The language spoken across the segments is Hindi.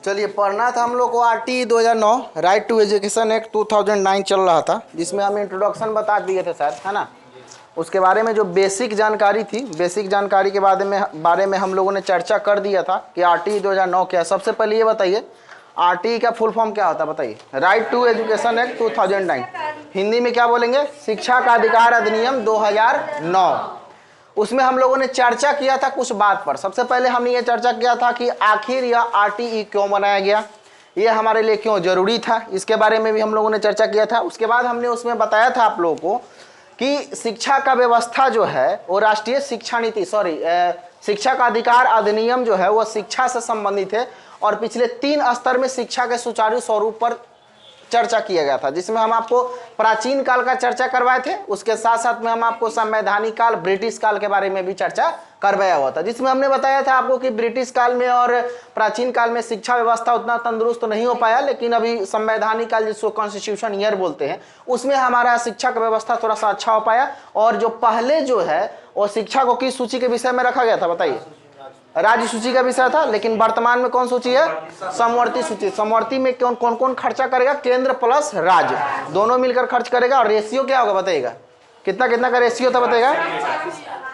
चलिए, पढ़ना था हम लोग को RT 2009 right to education act 2009 चल रहा था, जिसमें हम इंट्रोडक्शन बता दिए थे शायद, है ना। उसके बारे में जो बेसिक जानकारी थी, बेसिक जानकारी के बारे में हम लोगों ने चर्चा कर दिया था कि RT 2009 क्या है। सबसे पहले ये बताइए RT का फुल फॉर्म क्या होता है, बताइए। Right to education act 2009, Hindi में क्या बोलेंगे? शिक्षा का अधिकार अधिनियम 2009। उसमें हम लोगों ने चर्चा किया था कुछ बात पर। सबसे पहले हमने ये चर्चा किया था कि आखिर यह RTE क्यों बनाया गया, ये हमारे लिए क्यों जरूरी था, इसके बारे में भी हम लोगों ने चर्चा किया था। उसके बाद हमने उसमें बताया था आप लोगों को कि शिक्षा का व्यवस्था जो है वो राष्ट्रीय शिक्षा नीति शिक्षा का अधिकार अधिनियम जो है वो शिक्षा से संबंधित है और पिछले 3 स्तर में शिक्षा के सुचारू स्वरूप पर चर्चा किया गया था, जिसमें हम आपको प्राचीन काल का चर्चा करवाए थे। उसके साथ साथ में हम आपको संवैधानिक काल, ब्रिटिश काल के बारे में भी चर्चा करवाया हुआ था, जिसमें हमने बताया था आपको कि ब्रिटिश काल में और प्राचीन काल में शिक्षा व्यवस्था उतना तंदुरुस्त तो नहीं हो पाया, लेकिन अभी संवैधानिक काल जिसको कॉन्स्टिट्यूशन ईयर बोलते हैं उसमें हमारा शिक्षा का व्यवस्था थोड़ा सा अच्छा हो पाया। और जो पहले जो है वो शिक्षा को किस सूची के विषय में रखा गया था, बताइए? राज्य सूची का विषय था, लेकिन वर्तमान में कौन सूची है? समवर्ती सूची। समवर्ती में कौन कौन खर्चा करेगा? केंद्र प्लस राज्य दोनों मिलकर खर्च करेगा। और रेशियो क्या होगा बताइएगा? कितना कितना का रेशियो था बताइएगा?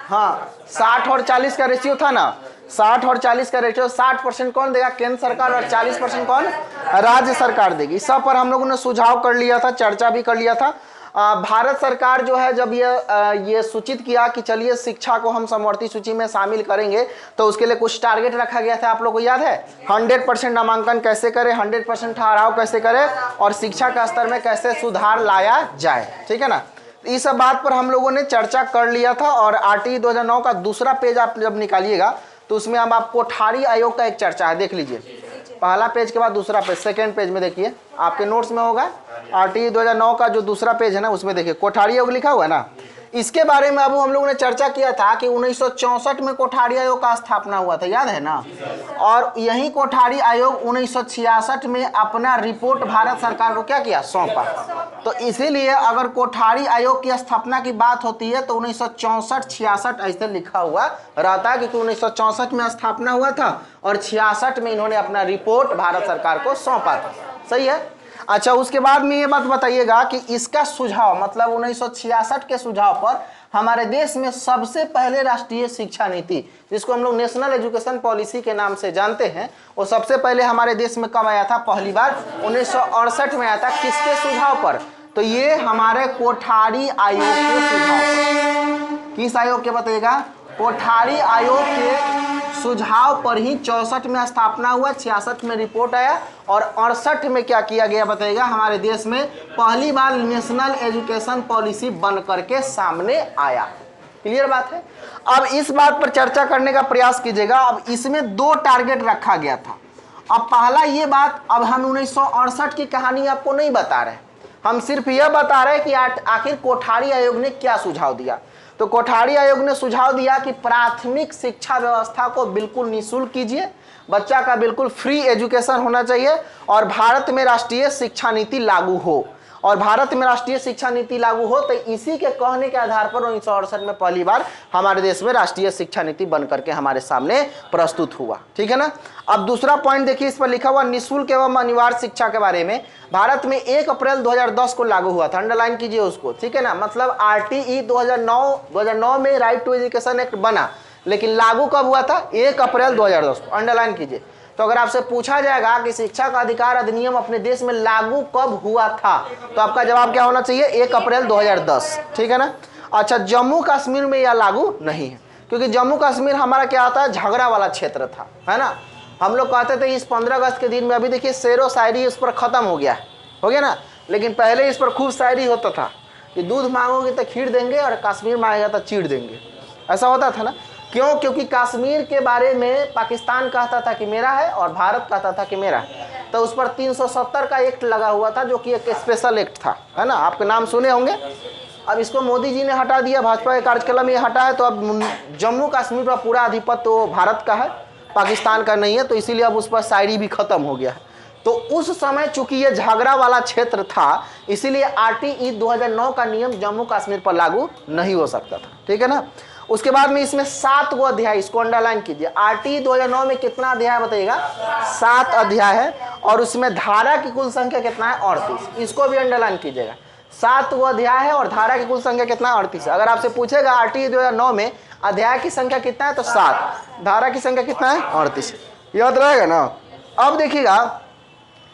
हाँ, 60 और 40 का रेशियो था ना। 60 और 40 का रेशियो, 60% कौन देगा? केंद्र सरकार, और 40% कौन? राज्य सरकार देगी। सब पर हम लोगों ने सुझाव कर लिया था, चर्चा भी कर लिया था। भारत सरकार जो है जब ये सूचित किया कि चलिए शिक्षा को हम समवर्ती सूची में शामिल करेंगे, तो उसके लिए कुछ टारगेट रखा गया था, आप लोगों को याद है? 100% नामांकन कैसे करें, 100% ठहराव कैसे करें, और शिक्षा का स्तर में कैसे सुधार लाया जाए, ठीक है ना। इस सब बात पर हम लोगों ने चर्चा कर लिया था। और RT 2009 का दूसरा पेज आप जब निकालिएगा तो उसमें हम आपको कोठारी आयोग का एक चर्चा है, देख लीजिए। पहला पेज के बाद दूसरा पेज, सेकेंड पेज में देखिए, आपके नोट्स में होगा। RT 2009 का जो दूसरा पेज है ना, उसमें देखिए कोठारी आयोग लिखा हुआ है ना। इसके बारे में अब हम लोगों ने चर्चा किया था कि 1964 में कोठारी आयोग का स्थापना हुआ था, याद है ना। और यही कोठारी आयोग 1966 में अपना रिपोर्ट भारत सरकार को क्या किया? सौंपा। तो इसीलिए अगर कोठारी आयोग की स्थापना की बात होती है तो 1964-66 ऐसे लिखा हुआ रहता है, क्योंकि 1964 में स्थापना हुआ था और 66 में इन्होंने अपना रिपोर्ट भारत सरकार को सौंपा था। सही है। अच्छा, उसके बाद में ये बात बताइएगा कि इसका सुझाव, मतलब 1966 के सुझाव पर हमारे देश में सबसे पहले राष्ट्रीय शिक्षा नीति, जिसको हम लोग नेशनल एजुकेशन पॉलिसी के नाम से जानते हैं, वो सबसे पहले हमारे देश में कब आया था? पहली बार 1968 में आया था। किसके सुझाव पर? तो ये हमारे कोठारी आयोग के सुझाव पर। किस आयोग के बताइएगा? कोठारी आयोग के सुझाव पर ही 64 में स्थापना हुआ, 66 में रिपोर्ट आया और 68 में क्या किया गया बताइएगा? हमारे देश में पहली बार नेशनल एजुकेशन पॉलिसी बन करके सामने आया। क्लियर बात है। अब इस बात पर चर्चा करने का प्रयास कीजिएगा। अब इसमें 2 टारगेट रखा गया था। अब पहला ये बात, अब हम 1968 की कहानी आपको नहीं बता रहे, हम सिर्फ यह बता रहे कि आखिर कोठारी आयोग ने क्या सुझाव दिया। तो कोठारी आयोग ने सुझाव दिया कि प्राथमिक शिक्षा व्यवस्था को बिल्कुल निःशुल्क कीजिए, बच्चा का बिल्कुल फ्री एजुकेशन होना चाहिए, और भारत में राष्ट्रीय शिक्षा नीति लागू हो। और भारत में राष्ट्रीय शिक्षा नीति लागू हो तो इसी के कहने के आधार पर 1968 में पहली बार हमारे देश में राष्ट्रीय शिक्षा नीति बन करके हमारे सामने प्रस्तुत हुआ, ठीक है ना। अब दूसरा पॉइंट देखिए, इस पर लिखा हुआ निःशुल्क एवं अनिवार्य शिक्षा के बारे में। भारत में 1 अप्रैल 2010 को लागू हुआ था, अंडरलाइन कीजिए उसको, ठीक है ना। मतलब RTE 2009 में राइट टू एजुकेशन एक्ट बना, लेकिन लागू कब हुआ था? 1 अप्रैल 2010 को, अंडरलाइन कीजिए। तो अगर आपसे पूछा जाएगा कि शिक्षा का अधिकार अधिनियम अपने देश में लागू कब हुआ था, तो आपका जवाब क्या होना चाहिए? 1 अप्रैल 2010, ठीक है ना। अच्छा, जम्मू कश्मीर में यह लागू नहीं है, क्योंकि जम्मू कश्मीर हमारा क्या आता है? झगड़ा वाला क्षेत्र था, है ना। हम लोग कहते थे इस 15 अगस्त के दिन में, अभी देखिए शेरो शायरी इस पर खत्म हो गया ना, लेकिन पहले इस पर खूब शायरी होता था कि दूध मांगोगे तो खीर देंगे और कश्मीर मांगेगा तो चीड़ देंगे, ऐसा होता था ना। क्यों? क्योंकि कश्मीर के बारे में पाकिस्तान कहता था कि मेरा है और भारत कहता था कि मेरा है। तो उस पर 370 का एक्ट लगा हुआ था, जो कि एक स्पेशल एक्ट था, है ना। आपके नाम सुने होंगे। अब इसको मोदी जी ने हटा दिया, भाजपा के कार्यकाल में ये हटा है, तो अब जम्मू कश्मीर का पूरा आधिपत्य तो भारत का है, पाकिस्तान का नहीं है। तो इसीलिए अब उस पर शायरी भी खत्म हो गया है। तो उस समय चूंकि ये झगड़ा वाला क्षेत्र था, इसीलिए RTE 2009 का नियम जम्मू कश्मीर पर लागू नहीं हो सकता था, ठीक है ना। उसके बाद में इसमें 7 गो अध्याय, इसको अंडरलाइन कीजिए। आरटी 2009 में कितना अध्याय बताइएगा? 7 अध्याय है, और उसमें धारा की कुल संख्या कितना है? 38। इसको भी अंडरलाइन कीजिएगा। 7 गो अध्याय है और धारा की कुल संख्या कितना है? 38 है। अगर आपसे पूछेगा आरटी 2009 में अध्याय की संख्या कितना है, तो 7, धारा की संख्या कितना है? 38। याद रहेगा ना। अब देखिएगा,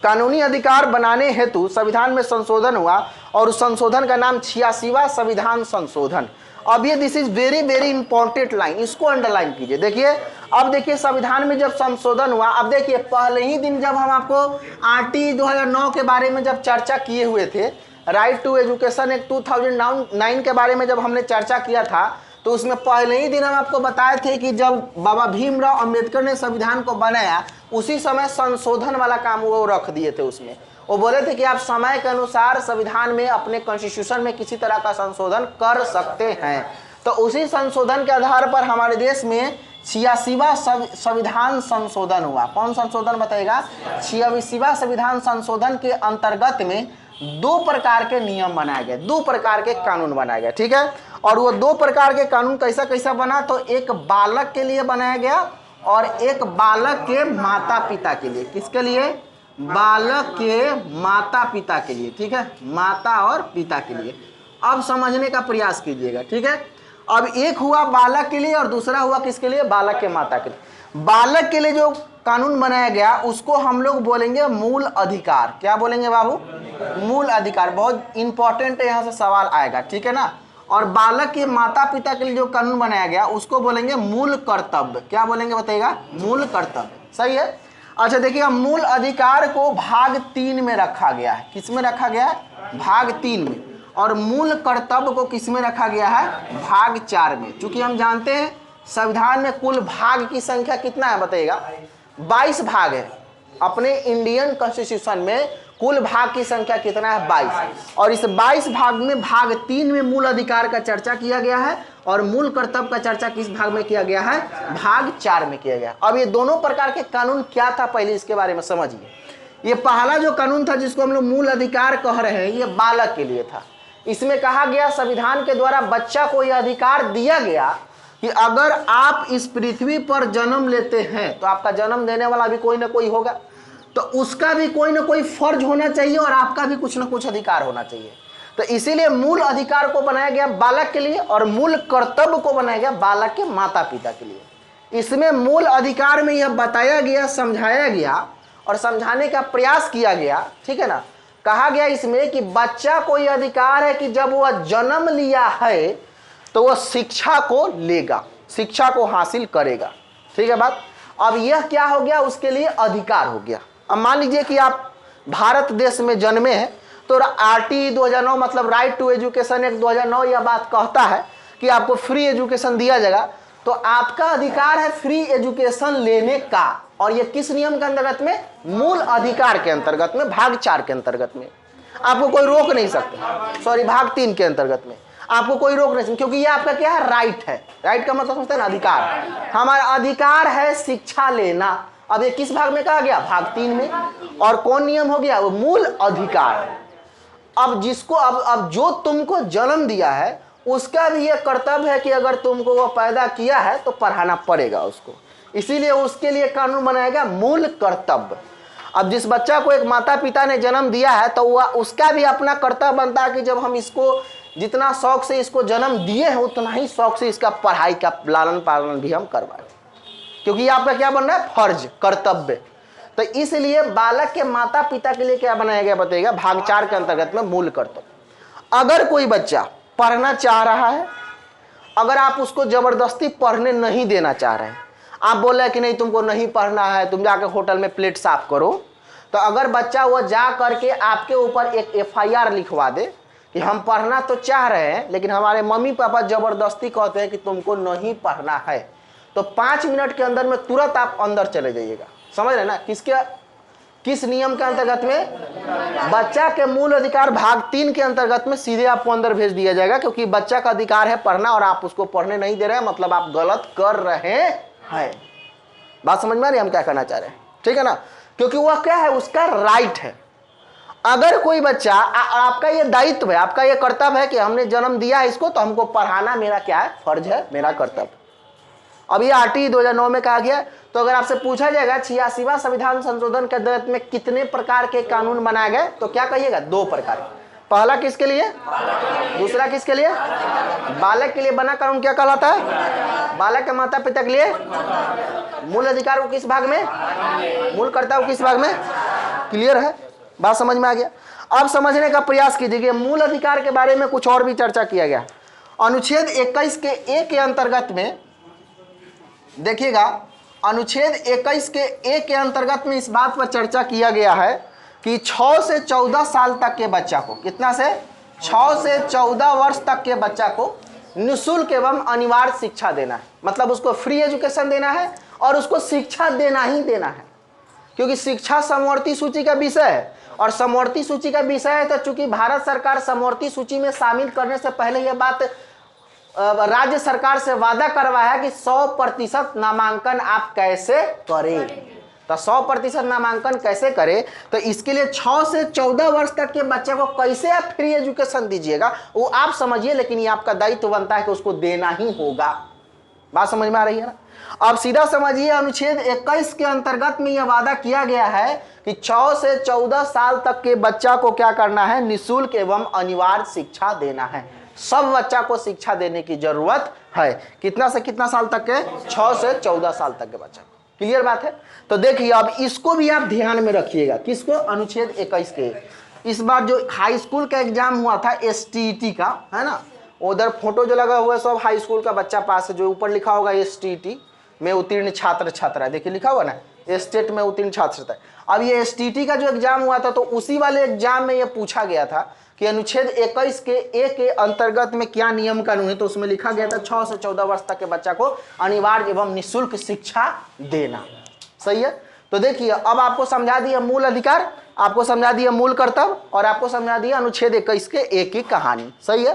कानूनी अधिकार बनाने हेतु संविधान में संशोधन हुआ, और उस संशोधन का नाम 86वां संविधान संशोधन। अब ये this is very very important line, इसको अंडरलाइन कीजिए। देखिए, अब देखिए संविधान में जब संशोधन हुआ, अब देखिए पहले ही दिन जब हम आपको आरटी 2009 के बारे में जब चर्चा किए हुए थे, राइट टू एजुकेशन एक्ट 2009 के बारे में जब हमने चर्चा किया था, तो उसमें पहले ही दिन हम आपको बताए थे कि जब बाबा भीमराव अंबेडकर ने संविधान को बनाया, उसी समय संशोधन वाला काम वो रख दिए थे। उसमें वो बोले थे कि आप समय के अनुसार संविधान में, अपने कॉन्स्टिट्यूशन में किसी तरह का संशोधन कर सकते हैं। तो उसी संशोधन के आधार पर हमारे देश में 86वां संविधान संशोधन हुआ। कौन संशोधन बताइएगा? 86वां संविधान संशोधन के अंतर्गत में 2 प्रकार के नियम बनाए गए, 2 प्रकार के कानून बनाए गए, ठीक है। और वो 2 प्रकार के कानून कैसा कैसा बना, तो एक बालक के लिए बनाया गया और एक बालक के माता पिता के लिए। किसके लिए? बालक के माता पिता के लिए, ठीक है, माता और पिता के लिए। अब समझने का प्रयास कीजिएगा, ठीक है। अब एक हुआ बालक के लिए और दूसरा हुआ किसके लिए? बालक के माता के लिए। बालक के लिए जो कानून बनाया गया उसको हम लोग बोलेंगे मूल अधिकार। क्या बोलेंगे बाबू? मूल अधिकार। बहुत इंपॉर्टेंट है, यहाँ से सवाल आएगा, ठीक है ना। और बालक के माता पिता के लिए जो कानून बनाया गया उसको बोलेंगे मूल कर्तव्य। क्या बोलेंगे बताइएगा? मूल कर्तव्य। सही है। अच्छा देखिएगा, मूल अधिकार को भाग 3 में रखा गया है। किस में रखा गया है? भाग 3 में। और मूल कर्तव्य को किस में रखा गया है? भाग 4 में। चूंकि हम जानते हैं संविधान में कुल भाग की संख्या कितना है बताइएगा? 22 भाग है। अपने इंडियन कॉन्स्टिट्यूशन में कुल भाग की संख्या कितना है? 22। और इस 22 भाग में भाग 3 में मूल अधिकार का चर्चा किया गया है, और मूल कर्तव्य का चर्चा किस भाग में किया गया है? भाग 4 में किया गया। अब ये दोनों प्रकार के कानून क्या था, पहले इसके बारे में समझिए। ये पहला जो कानून था जिसको हम लोग मूल अधिकार कह रहे हैं, ये बालक के लिए था। इसमें कहा गया संविधान के द्वारा बच्चा को यह अधिकार दिया गया कि अगर आप इस पृथ्वी पर जन्म लेते हैं तो आपका जन्म देने वाला भी कोई ना कोई होगा, तो उसका भी कोई ना कोई फर्ज होना चाहिए और आपका भी कुछ ना कुछ अधिकार होना चाहिए। तो इसीलिए मूल अधिकार को बनाया गया बालक के लिए और मूल कर्तव्य को बनाया गया बालक के माता पिता के लिए। इसमें मूल अधिकार में यह बताया गया, समझाया गया और समझाने का प्रयास किया गया, ठीक है ना। कहा गया इसमें कि बच्चा को यह अधिकार है कि जब वह जन्म लिया है तो वह शिक्षा को लेगा, शिक्षा को हासिल करेगा, ठीक है बात। अब यह क्या हो गया? उसके लिए अधिकार हो गया। अब मान लीजिए कि आप भारत देश में जन्मे हैं, तो आरटी 2009 मतलब राइट टू एजुकेशन एक्ट 2009 यह बात कहता है कि आपको फ्री एजुकेशन दिया जाएगा। तो आपका अधिकार है फ्री एजुकेशन लेने का, और ये किस नियम के अंतर्गत में? मूल अधिकार के अंतर्गत में, भाग 4 के अंतर्गत में। आपको कोई रोक नहीं सकता, सॉरी भाग 3 के अंतर्गत में आपको कोई रोक नहीं सकता, क्योंकि ये आपका क्या है? राइट है। राइट का मतलब समझते हैं ना? अधिकार। हमारा अधिकार है शिक्षा लेना। अब ये किस भाग में कहा गया? भाग 3 में। और कौन नियम हो गया? वो मूल अधिकार। अब जिसको अब जो तुमको जन्म दिया है उसका भी ये कर्तव्य है कि अगर तुमको वो पैदा किया है तो पढ़ाना पड़ेगा उसको। इसीलिए उसके लिए कानून बनाया गया मूल कर्तव्य। अब जिस बच्चा को एक माता पिता ने जन्म दिया है तो वह उसका भी अपना कर्तव्य बनता है कि जब हम इसको जितना शौक से इसको जन्म दिए हैं उतना ही शौक से इसका पढ़ाई का लालन पालन भी हम करवाएं, क्योंकि ये आपका क्या बन रहा है? फर्ज, कर्तव्य। तो इसलिए बालक के माता पिता के लिए क्या बनाया गया बताइएगा? भाग 4 के अंतर्गत में मूल कर्तव्य। अगर कोई बच्चा पढ़ना चाह रहा है, अगर आप उसको जबरदस्ती पढ़ने नहीं देना चाह रहे हैं, आप बोल रहे हैं कि नहीं तुमको नहीं पढ़ना है, तुम जाकर होटल में प्लेट साफ करो, तो अगर बच्चा वो जा करके आपके ऊपर एक FIR लिखवा दे कि हम पढ़ना तो चाह रहे हैं लेकिन हमारे मम्मी पापा जबरदस्ती कहते हैं कि तुमको नहीं पढ़ना है, तो 5 मिनट के अंदर में तुरंत आप अंदर चले जाइएगा। समझ रहे ना? किस नियम के अंतर्गत में? बच्चा के मूल अधिकार भाग 3 के अंतर्गत में सीधे आपको अंदर भेज दिया जाएगा, क्योंकि बच्चा का अधिकार है पढ़ना और आप उसको पढ़ने नहीं दे रहे हैं, मतलब आप गलत कर रहे हैं। बात समझ में आ रही है हम क्या कहना चाह रहे हैं? ठीक है ना? क्योंकि वह क्या है? उसका राइट है। अगर कोई बच्चा आपका ये दायित्व है, आपका ये कर्तव्य है कि हमने जन्म दिया है इसको, तो हमको पढ़ाना मेरा क्या है, फर्ज है, मेरा कर्तव्य। अब ये आरटी 2009 में कहा गया। तो अगर आपसे पूछा जाएगा 86वां संविधान संशोधन के तहत में कितने प्रकार के कानून बनाए गए, तो क्या कहिएगा, 2 प्रकार। पहला किसके लिए, दूसरा किसके लिए, बालक के लिए बना कानून क्या कहलाता है, बालक के माता पिता के लिए। मूल अधिकार को किस भाग में, मूल कर्तव्य को किस भाग में, क्लियर है, बात समझ में आ गया। अब समझने का प्रयास कीजिए मूल अधिकार के बारे में कुछ और भी चर्चा किया गया। अनुच्छेद 21 के ए के अंतर्गत में देखिएगा, अनुच्छेद 21 के ए के अंतर्गत में इस बात पर चर्चा किया गया है कि 6 से 14 साल तक के बच्चा को, कितना से, 6 से 14 वर्ष तक के बच्चा को निःशुल्क एवं अनिवार्य शिक्षा देना है। मतलब उसको फ्री एजुकेशन देना है और उसको शिक्षा देना ही देना है, क्योंकि शिक्षा समवर्ती सूची का विषय है। और समवर्ती सूची का विषय है तो चूंकि भारत सरकार समवर्ती सूची में शामिल करने से पहले यह बात राज्य सरकार से वादा करवाया है कि 100% नामांकन आप कैसे करें। तो 100% नामांकन कैसे करें, तो इसके लिए 6 से 14 वर्ष तक के बच्चे को कैसे आप फ्री एजुकेशन दीजिएगा वो आप समझिए, लेकिन ये आपका दायित्व बनता है कि उसको देना ही होगा। बात समझ में आ रही है ना। अब सीधा समझिए, अनुच्छेद 21 के अंतर्गत में यह वादा किया गया है कि 6 से 14 साल तक के बच्चा को क्या करना है, निःशुल्क एवं अनिवार्य शिक्षा देना है। सब बच्चा को शिक्षा देने की जरूरत है। कितना से कितना साल तक के, 6 से 14 साल तक के बच्चा। क्लियर बात है। तो देखिए अब इसको भी आप ध्यान में रखिएगा, किसको, अनुच्छेद 21 के। इस बार जो हाई स्कूल का एग्जाम हुआ था STET का, है ना, उधर फोटो जो लगा हुआ है सब हाई स्कूल का बच्चा पास है, जो ऊपर लिखा होगा STET में उत्तीर्ण छात्र छात्रा, देखिए लिखा हुआ ना, स्टेट में उत्तीर्ण छात्र था। अब ये STET का जो एग्जाम हुआ था तो उसी वाले एग्जाम में ये पूछा गया था कि अनुच्छेद 21 के ए के अंतर्गत में क्या नियम कानून है, तो उसमें लिखा गया था 6 से 14 वर्ष तक के बच्चा को अनिवार्य एवं निःशुल्क शिक्षा देना। सही है। तो देखिए अब आपको समझा दिया मूल अधिकार, आपको समझा दिया मूल कर्तव्य, और आपको समझा दिया अनुच्छेद 21 के ए की कहानी। सही है।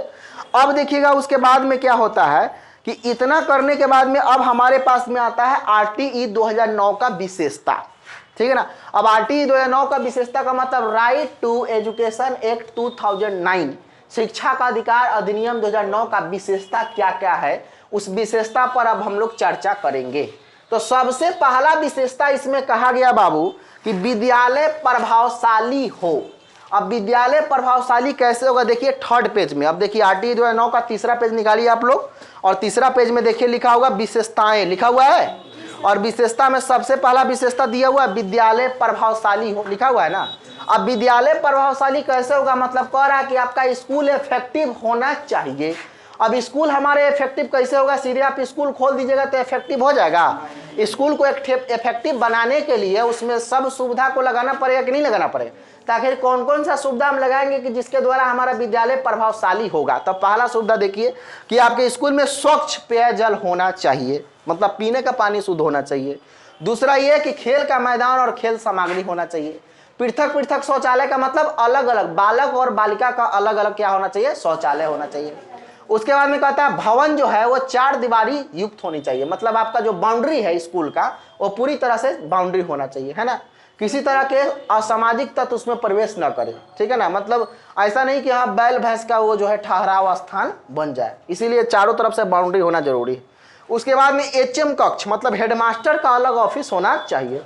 अब देखिएगा उसके बाद में क्या होता है कि इतना करने के बाद में अब हमारे पास में आता है RTE 2009 का विशेषता। ठीक है ना। अब RTE 2009 का विशेषता का मतलब राइट टू एजुकेशन एक्ट 2009, शिक्षा का अधिकार अधिनियम 2009 का विशेषता क्या क्या है, उस विशेषता पर अब हम लोग चर्चा करेंगे। तो सबसे पहला विशेषता इसमें कहा गया बाबू कि विद्यालय प्रभावशाली हो। अब विद्यालय प्रभावशाली कैसे होगा, देखिए 3rd पेज में। अब देखिए RTE 2009 का 3रा पेज निकालिए आप लोग, और 3रा पेज में देखिए लिखा होगा विशेषताएं, लिखा हुआ है। और विशेषता में सबसे पहला विशेषता दिया हुआ है विद्यालय प्रभावशाली हो, लिखा हुआ है ना। अब विद्यालय प्रभावशाली कैसे होगा, मतलब कह रहा है कि आपका स्कूल इफेक्टिव होना चाहिए। अब स्कूल हमारे इफेक्टिव कैसे होगा, सीधे आप स्कूल खोल दीजिएगा तो इफेक्टिव हो जाएगा। स्कूल को इफेक्टिव बनाने के लिए उसमें सब सुविधा को लगाना पड़ेगा कि नहीं लगाना पड़ेगा, ताकि कौन कौन सा सुविधा हम लगाएंगे कि जिसके द्वारा हमारा विद्यालय प्रभावशाली होगा। तो पहला सुविधा देखिए कि आपके स्कूल में स्वच्छ पेयजल होना चाहिए, मतलब पीने का पानी शुद्ध होना चाहिए। दूसरा ये कि खेल का मैदान और खेल सामग्री होना चाहिए। पृथक पृथक शौचालय का मतलब अलग अलग, बालक और बालिका का अलग अलग क्या होना चाहिए, शौचालय होना चाहिए। उसके बाद में कहता है भवन जो है वो 4 दीवारी युक्त होनी चाहिए, मतलब आपका जो बाउंड्री है स्कूल का वो पूरी तरह से बाउंड्री होना चाहिए, है ना। किसी तरह के असामाजिक तत्व उसमें प्रवेश न करे। ठीक है ना, मतलब ऐसा नहीं कि हाँ बैल भैंस का वो जो है ठहराव स्थान बन जाए, इसीलिए चारों तरफ से बाउंड्री होना जरूरी है। उसके बाद में HM कक्ष, मतलब हेडमास्टर का अलग ऑफिस होना चाहिए।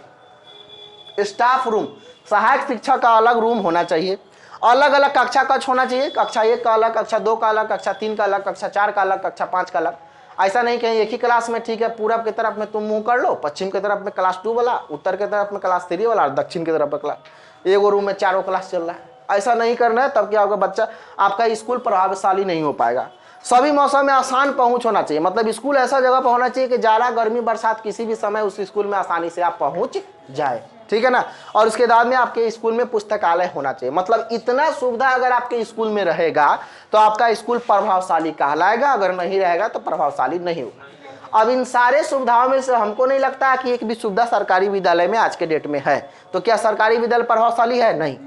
स्टाफ रूम, सहायक शिक्षक का अलग रूम होना चाहिए। अलग अलग कक्षा कक्ष होना चाहिए, कक्षा 1 का अलग, कक्षा 2 का अलग, कक्षा 3 का अलग, कक्षा 4 का अलग, कक्षा 5 का अलग। ऐसा नहीं कि एक ही क्लास में ठीक है पूरब की तरफ में तुम मुंह कर लो, पश्चिम की तरफ में क्लास 2 वाला, उत्तर की तरफ में क्लास 3 वाला, और दक्षिण की तरफ में क्लास, एगो रूम में चारों क्लास चल रहा है। ऐसा नहीं करना है, तब क्या होगा, बच्चा आपका स्कूल प्रभावशाली नहीं हो पाएगा। सभी मौसम में आसान पहुंच होना चाहिए, मतलब स्कूल ऐसा जगह पर होना चाहिए कि जाड़ा गर्मी बरसात किसी भी समय उस स्कूल में आसानी से आप पहुंच जाए। ठीक है ना। और उसके बाद में आपके स्कूल में पुस्तकालय होना चाहिए, मतलब इतना सुविधा अगर आपके स्कूल में रहेगा तो आपका स्कूल प्रभावशाली कहलाएगा, अगर नहीं रहेगा तो प्रभावशाली नहीं होगा। अब इन सारे सुविधाओं में से हमको नहीं लगता कि एक भी सुविधा सरकारी विद्यालय में आज के डेट में है। तो क्या सरकारी विद्यालय प्रभावशाली है? नहीं।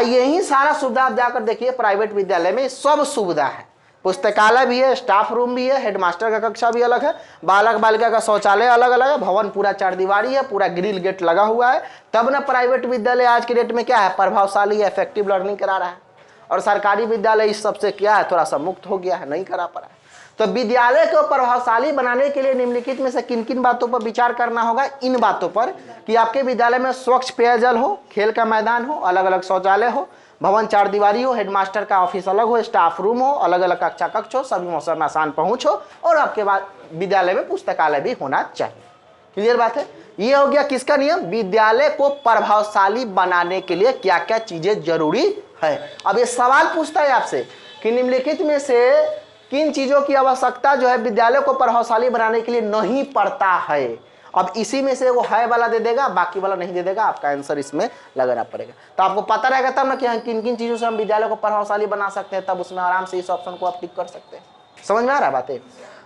यही सारा सुविधा आप जाकर देखिए प्राइवेट विद्यालय में सब सुविधा है, पुस्तकालय भी है, स्टाफ रूम भी है, हेडमास्टर का कक्षा भी अलग है, बालक बालिका का शौचालय अलग अलग है, भवन पूरा 4 दीवारी है, पूरा ग्रिल गेट लगा हुआ है। तब ना प्राइवेट विद्यालय आज के डेट में क्या है, प्रभावशाली इफेक्टिव लर्निंग करा रहा है, और सरकारी विद्यालय इस सबसे क्या है, थोड़ा सा मुक्त हो गया है, नहीं करा पा रहा है। तो विद्यालय को प्रभावशाली बनाने के लिए निम्नलिखित में से किन किन बातों पर विचार करना होगा, इन बातों पर कि आपके विद्यालय में स्वच्छ पेयजल हो, खेल का मैदान हो, अलग अलग शौचालय हो, भवन 4 दीवारी हो, हेडमास्टर का ऑफिस अलग हो, स्टाफ रूम हो, अलग अलग कक्षा कक्ष हो, सभी मौसम में आसान पहुंच हो, और आपके बाद विद्यालय में पुस्तकालय भी होना चाहिए। क्लियर बात है। ये हो गया किसका नियम, विद्यालय को प्रभावशाली बनाने के लिए क्या क्या चीजें जरूरी है। अब ये सवाल पूछता है आपसे कि निम्नलिखित में से किन चीजों की आवश्यकता जो है विद्यालय को प्रभावशाली बनाने के लिए नहीं पड़ता है। अब इसी में से वो है वाला दे देगा, बाकी वाला नहीं दे देगा, आपका आंसर इसमें लगाना पड़ेगा। तो आपको पता रहेगा तब ना कि किन किन चीजों से हम विद्यालय को प्रभावशाली बना सकते हैं, तब उसमें आराम से इस ऑप्शन को आप टिक कर सकते हैं। समझ में आ रहा बात है।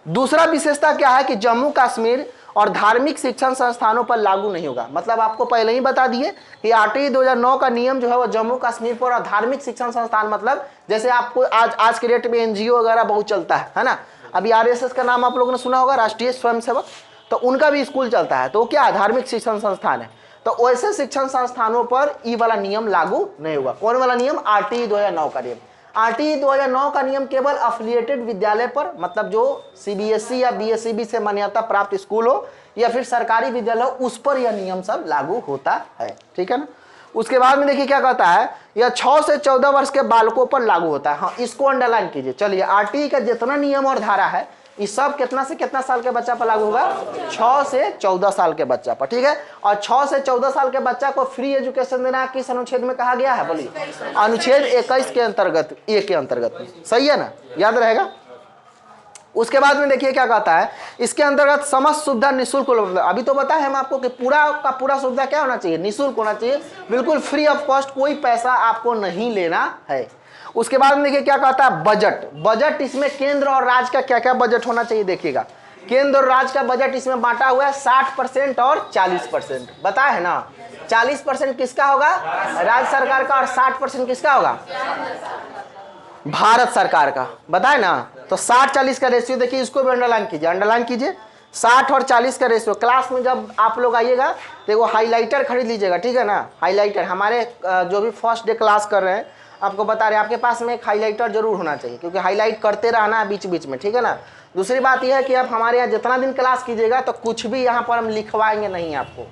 दूसरा विशेषता क्या है कि जम्मू कश्मीर और धार्मिक शिक्षण संस्थानों पर लागू नहीं होगा। मतलब आपको पहले ही बता दिए कि आरटीई 2009 का नियम जो है वो जम्मू कश्मीर पर और धार्मिक शिक्षण संस्थान, मतलब जैसे आपको आज के डेट में एनजीओ वगैरह बहुत चलता है ना। अभी आरएसएस का नाम आप लोगों ने सुना होगा, राष्ट्रीय स्वयंसेवक, तो उनका भी स्कूल चलता है, तो क्या धार्मिक शिक्षण संस्थान है। तो वैसे शिक्षण संस्थानों पर ई वाला नियम लागू नहीं होगा। कौन वाला नियम, आरटीई 2009 का नियम। आरटीई 2009 का नियम केवल अफिलिएटेड विद्यालय पर, मतलब जो सीबीएसई या बीएसईबी से मान्यता प्राप्त स्कूल हो या फिर सरकारी विद्यालय हो, उस पर यह नियम सब लागू होता है। ठीक है ना। उसके बाद में देखिए क्या कहता है, यह 6 से 14 वर्ष के बालकों पर लागू होता है। हाँ, इसको अंडरलाइन कीजिए। चलिए, आरटीई का जितना नियम और धारा है ये सब कितना से कितना साल के बच्चा पर लागू होगा, 6 से 14 साल के बच्चा पर। ठीक है। और 6 से 14 साल के बच्चा को फ्री एजुकेशन देना किस अनुच्छेद में कहा गया है, बोलिए, अनुच्छेद 21 के अंतर्गत, ए के अंतर्गत। सही है ना, याद रहेगा। उसके बाद में देखिए क्या कहता है, इसके अंतर्गत समस्त सुविधा निःशुल्क। अभी तो बताया हम आपको कि पूरा का पूरा सुविधा क्या होना चाहिए, निःशुल्क होना चाहिए, बिल्कुल फ्री ऑफ कॉस्ट, कोई पैसा आपको नहीं लेना है। उसके बाद में देखिए क्या कहता है, बजट। बजट इसमें केंद्र और राज्य का क्या क्या बजट होना चाहिए, देखिएगा। केंद्र और राज्य का बजट इसमें बांटा हुआ है 60% और 40%। बताया है ना, 40% किसका होगा, राज्य सरकार का, और 60% किसका होगा, भारत सरकार का। बताए ना। तो 60-40 का रेशियो देखिए, इसको भी अंडरलाइन कीजिए, अंडरलाइन कीजिए। 60 और 40 का रेशियो। क्लास में जब आप लोग आइएगा तो वो हाइलाइटर खरीद लीजिएगा, ठीक है ना। हाइलाइटर हमारे जो भी फर्स्ट डे क्लास कर रहे हैं आपको बता रहे हैं, आपके पास में एक हाइलाइटर जरूर होना चाहिए, क्योंकि हाईलाइट करते रहना है बीच बीच में, ठीक है ना। दूसरी बात यह है कि आप हमारे यहाँ जितना दिन क्लास कीजिएगा तो कुछ भी यहाँ पर हम लिखवाएंगे नहीं आपको,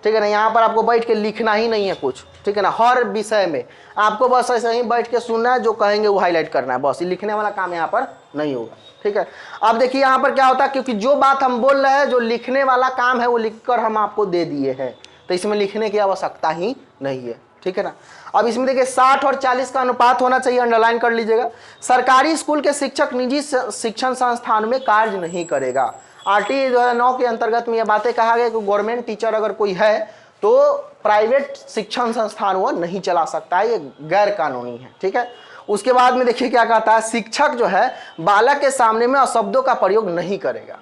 ठीक है ना। यहाँ पर आपको बैठ के लिखना ही नहीं है कुछ, ठीक है ना। हर विषय में आपको बस ऐसे ही बैठ के सुनना है, जो कहेंगे वो हाईलाइट करना है, बस। लिखने वाला काम यहाँ पर नहीं होगा, ठीक है। अब देखिए यहाँ पर क्या होता है, क्योंकि जो बात हम बोल रहे हैं, जो लिखने वाला काम है वो लिखकर हम आपको दे दिए हैं, तो इसमें लिखने की आवश्यकता ही नहीं है, ठीक है ना। अब इसमें देखिए 60 और 40 का अनुपात होना चाहिए, अंडरलाइन कर लीजिएगा। सरकारी स्कूल के शिक्षक निजी शिक्षण संस्थान में कार्य नहीं करेगा। आरटीई 2009 के अंतर्गत में यह बातें कहा गया कि गवर्नमेंट टीचर अगर कोई है तो प्राइवेट शिक्षण संस्थान वो नहीं चला सकता है, ये गैर कानूनी है, ठीक है। उसके बाद में देखिए क्या कहता है, शिक्षक जो है बालक के सामने में अशब्दों का प्रयोग नहीं करेगा।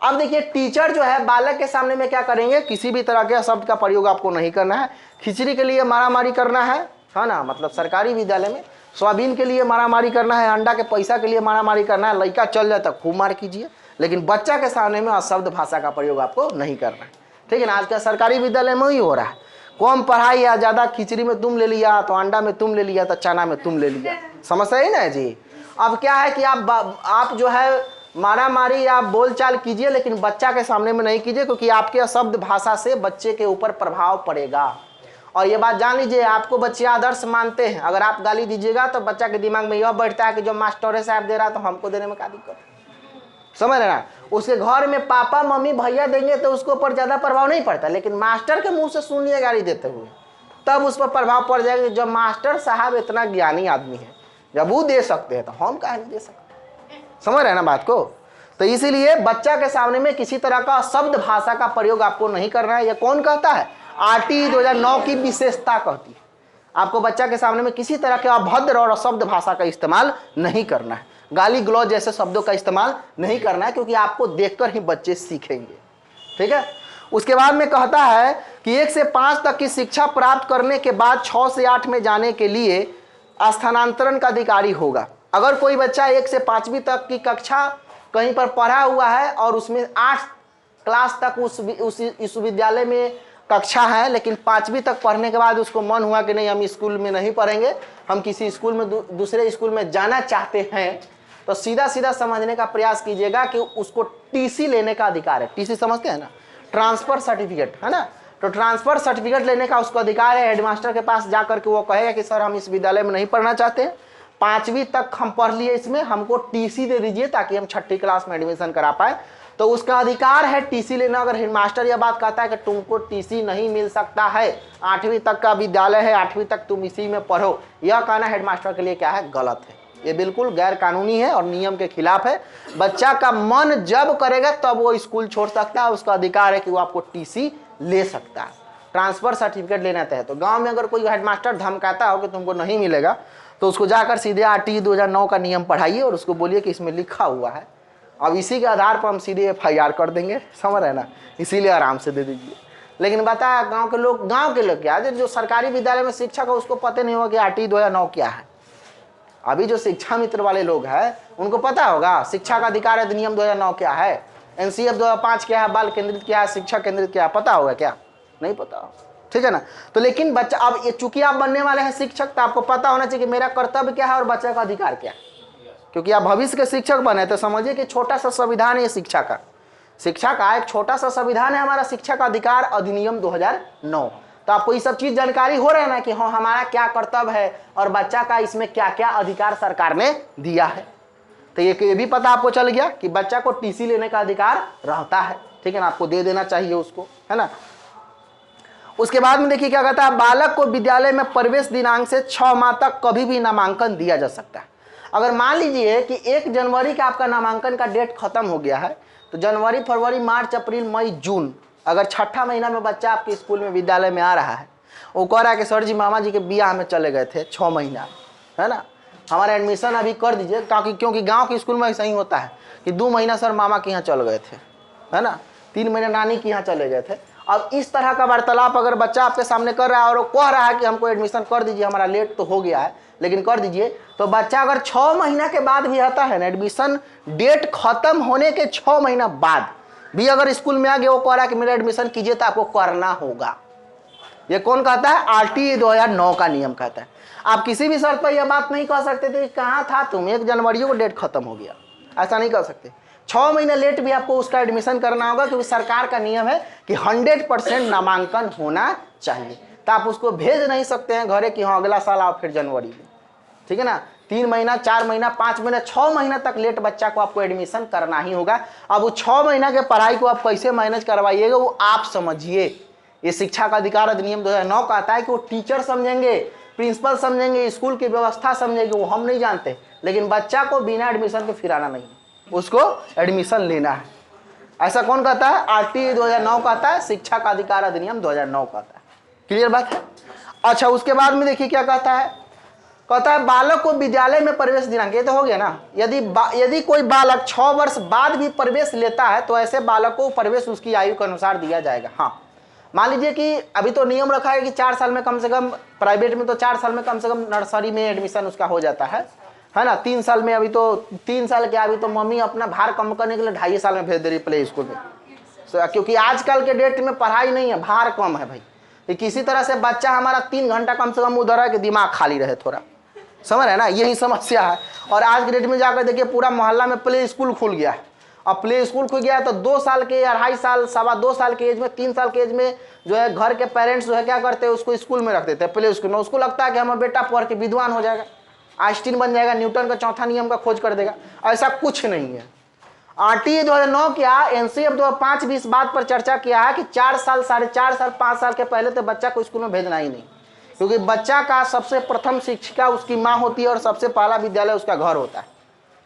अब देखिए टीचर जो है बालक के सामने में क्या करेंगे, किसी भी तरह के शब्द का प्रयोग आपको नहीं करना है। खिचड़ी के लिए मारामारी करना है ना, मतलब सरकारी विद्यालय में सोयाबीन के लिए मारामारी करना है, अंडा के पैसा के लिए मारामारी करना है, लड़का चल जाए तो खूब मार कीजिए, लेकिन बच्चा के सामने में अशब्द भाषा का प्रयोग आपको नहीं करना है, ठीक है ना। आज का सरकारी विद्यालय में ही हो रहा है, कम पढ़ाई या ज़्यादा खिचड़ी में तुम ले लिया, तो अंडा में तुम ले लिया, तो चना में तुम ले लिया, समझ रहे ना जी। अब क्या है कि आप जो है मारा मारी या बोलचाल कीजिए, लेकिन बच्चा के सामने में नहीं कीजिए, क्योंकि आपके अशब्द भाषा से बच्चे के ऊपर प्रभाव पड़ेगा। और ये बात जान लीजिए, आपको बच्चे आदर्श मानते हैं, अगर आप गाली दीजिएगा तो बच्चा के दिमाग में यह बैठता है कि जो मास्टर साहब दे रहा है तो हमको देने में क्या दिक्कत, समझ रहे ना। उसके घर में पापा मम्मी भैया देंगे तो उसके ऊपर ज़्यादा प्रभाव नहीं पड़ता, लेकिन मास्टर के मुंह से सुनिए गाली देते हुए, तब उस पर प्रभाव पड़ जाएगा। जब मास्टर साहब इतना ज्ञानी आदमी है, जब वो दे सकते हैं तो हम काहे नहीं दे सकते, समझ रहे ना बात को। तो इसीलिए बच्चा के सामने में किसी तरह का शब्द भाषा का प्रयोग आपको नहीं करना है। ये कौन कहता है, आरटीई 2009 की विशेषता कहती है। आपको बच्चा के सामने में किसी तरह के अभद्र और अशब्द भाषा का इस्तेमाल नहीं करना है, गाली गलौज जैसे शब्दों का इस्तेमाल नहीं करना है, क्योंकि आपको देखकर ही बच्चे सीखेंगे, ठीक है। उसके बाद में कहता है कि 1 से 5 तक की शिक्षा प्राप्त करने के बाद 6 से 8 में जाने के लिए स्थानांतरण का अधिकारी होगा। अगर कोई बच्चा 1 से 5वीं तक की कक्षा कहीं पर पढ़ा हुआ है और उसमें 8 क्लास तक उस विद्यालय में कक्षा है, लेकिन 5वीं तक पढ़ने के बाद उसको मन हुआ कि नहीं हम स्कूल में नहीं पढ़ेंगे, हम किसी स्कूल में दूसरे स्कूल में जाना चाहते हैं, तो सीधा सीधा समझने का प्रयास कीजिएगा कि उसको टीसी लेने का अधिकार है। टीसी समझते हैं ना, ट्रांसफर सर्टिफिकेट, है ना। तो ट्रांसफर सर्टिफिकेट लेने का उसको अधिकार है। हेडमास्टर के पास जाकर के वो कहेगा कि सर हम इस विद्यालय में नहीं पढ़ना चाहते, 5वीं तक हम पढ़ लिए, इसमें हमको टीसी दे दीजिए ताकि हम 6ठी क्लास में एडमिशन करा पाए, तो उसका अधिकार है टीसी लेना। अगर हेडमास्टर यह बात कहता है कि तुमको टीसी नहीं मिल सकता है, 8वीं तक का विद्यालय है, 8वीं तक तुम इसी में पढ़ो, यह कहना हेडमास्टर के लिए क्या है, गलत है। ये बिल्कुल गैर कानूनी है और नियम के खिलाफ है। बच्चा का मन जब करेगा तब वो स्कूल छोड़ सकता है, उसका अधिकार है कि वो आपको टीसी ले सकता है, ट्रांसफर सर्टिफिकेट लेना है। तो गांव में अगर कोई हेडमास्टर धमकाता हो कि तुमको नहीं मिलेगा, तो उसको जाकर सीधे आरटीई 2009 का नियम पढ़ाइए और उसको बोलिए कि इसमें लिखा हुआ है। अब इसी के आधार पर हम सीधे FIR कर देंगे, समझ रहे ना, इसीलिए आराम से दे दीजिए। लेकिन बता गांव के लोग क्या, जो सरकारी विद्यालय में शिक्षक है उसको पता नहीं होगा कि आरटीई 2009 क्या है। अभी जो शिक्षा मित्र वाले लोग हैं उनको पता होगा शिक्षा का अधिकार अधिनियम 2009 क्या है, NCF 2005 क्या है, बाल केंद्रित क्या है, शिक्षा केंद्रित क्या है, पता होगा क्या, नहीं पता, ठीक है ना। तो लेकिन बच्चा, अब ये चूंकि आप बनने वाले हैं शिक्षक, तो आपको पता होना चाहिए कि मेरा कर्तव्य क्या है और बच्चे का अधिकार क्या है, क्योंकि आप भविष्य के शिक्षक बने। तो समझिए कि छोटा सा संविधान है शिक्षा का एक छोटा सा संविधान है हमारा, शिक्षा का अधिकार अधिनियम 2009। तो आपको ये सब चीज जानकारी हो रहा है ना कि हाँ हमारा क्या कर्तव्य है और बच्चा का इसमें क्या क्या अधिकार सरकार ने दिया है। तो ये भी पता आपको चल गया कि बच्चा को टीसी लेने का अधिकार रहता है, ठीक है ना, आपको दे देना चाहिए उसको, है ना। उसके बाद में देखिए क्या कहता है, बालक को विद्यालय में प्रवेश दिनांक से 6 माह तक कभी भी नामांकन दिया जा सकता है। अगर मान लीजिए कि 1 जनवरी का आपका नामांकन का डेट खत्म हो गया है, तो जनवरी, फरवरी, मार्च, अप्रैल, मई, जून, अगर 6ठा महीना में बच्चा आपके स्कूल में विद्यालय में आ रहा है, वो कह रहा है कि सर जी मामा जी के बियाह में चले गए थे 6 महीना, है ना, हमारा एडमिशन अभी कर दीजिए, क्योंकि गांव के स्कूल में ऐसा ही होता है कि 2 महीना सर मामा के यहाँ चल गए थे, है ना, 3 महीना नानी के यहाँ चले गए थे। अब इस तरह का वार्तालाप अगर बच्चा आपके सामने कर रहा है और वो कह रहा है कि हमको एडमिशन कर दीजिए, हमारा लेट तो हो गया है लेकिन कर दीजिए, तो बच्चा अगर 6 महीना के बाद भी आता है ना, एडमिशन डेट खत्म होने के 6 महीना बाद भी अगर स्कूल में आ गया, वो कह रहा है कि मेरा एडमिशन कीजिए, तो आपको करना होगा। ये कौन कहता है, आरटीई 2009 का नियम कहता है। आप किसी भी शर्त पर यह बात नहीं कह सकते थे कि कहाँ था तुम, 1 जनवरी को डेट खत्म हो गया, ऐसा नहीं कर सकते। 6 महीने लेट भी आपको उसका एडमिशन करना होगा, क्योंकि सरकार का नियम है कि 100% नामांकन होना चाहिए। तो आप उसको भेज नहीं सकते हैं घरे कि हाँ अगला साल आओ फिर जनवरी में, ठीक है ना। 3 महीना, 4 महीना, 5 महीना, 6 महीना तक लेट बच्चा को आपको एडमिशन करना ही होगा। अब वो 6 महीना के पढ़ाई को आप कैसे मैनेज करवाइएगा वो आप समझिए। ये शिक्षा का अधिकार अधिनियम 2009 का आता है कि वो टीचर समझेंगे, प्रिंसिपल समझेंगे, स्कूल की व्यवस्था समझेंगे, वो हम नहीं जानते, लेकिन बच्चा को बिना एडमिशन के फिर आना नहीं, उसको एडमिशन लेना है। ऐसा कौन कहता है, आरटीई 2009 का आता है, शिक्षा का अधिकार अधिनियम 2009 का आता है। क्लियर बात है। अच्छा, उसके बाद में देखिए क्या कहता है, बालक को विद्यालय में प्रवेश दिनांक, ये तो हो गया ना। यदि कोई बालक 6 वर्ष बाद भी प्रवेश लेता है तो ऐसे बालक को प्रवेश उसकी आयु के अनुसार दिया जाएगा। हाँ, मान लीजिए कि अभी तो नियम रखा है कि 4 साल में कम से कम, प्राइवेट में तो 4 साल में कम से कम नर्सरी में एडमिशन उसका हो जाता है ना। 3 साल में, अभी तो 3 साल के, अभी तो मम्मी अपना भार कम करने के लिए 2.5 साल में भेज दे रही प्ले स्कूल में, क्योंकि आजकल के डेट में पढ़ाई नहीं है, भार कम है भाई। किसी तरह से बच्चा हमारा 3 घंटा कम से कम उधर है कि दिमाग खाली रहे थोड़ा, समझ रहे ना, यही समस्या है। और आज के डेट में जाकर देखिए पूरा मोहल्ला में प्ले स्कूल खुल गया है। अब प्ले स्कूल खुल गया है तो 2 साल के, 2.5 साल, 2.25 साल के एज में, 3 साल के एज में जो है घर के पेरेंट्स जो है क्या करते हैं, उसको स्कूल में रख देते हैं, प्ले स्कूल में। उसको लगता है कि हमारा बेटा पढ़ के विद्वान हो जाएगा, आइंस्टीन बन जाएगा, न्यूटन का 4था नियम का खोज कर देगा। ऐसा कुछ नहीं है। आरटीई 2009 क्या, NCF 2005 भी इस बात पर चर्चा किया है कि 4 साल, 4.5 साल, 5 साल के पहले तो बच्चा को स्कूल में भेजना ही नहीं, क्योंकि बच्चा का सबसे प्रथम शिक्षिका उसकी माँ होती है और सबसे पहला विद्यालय उसका घर होता है,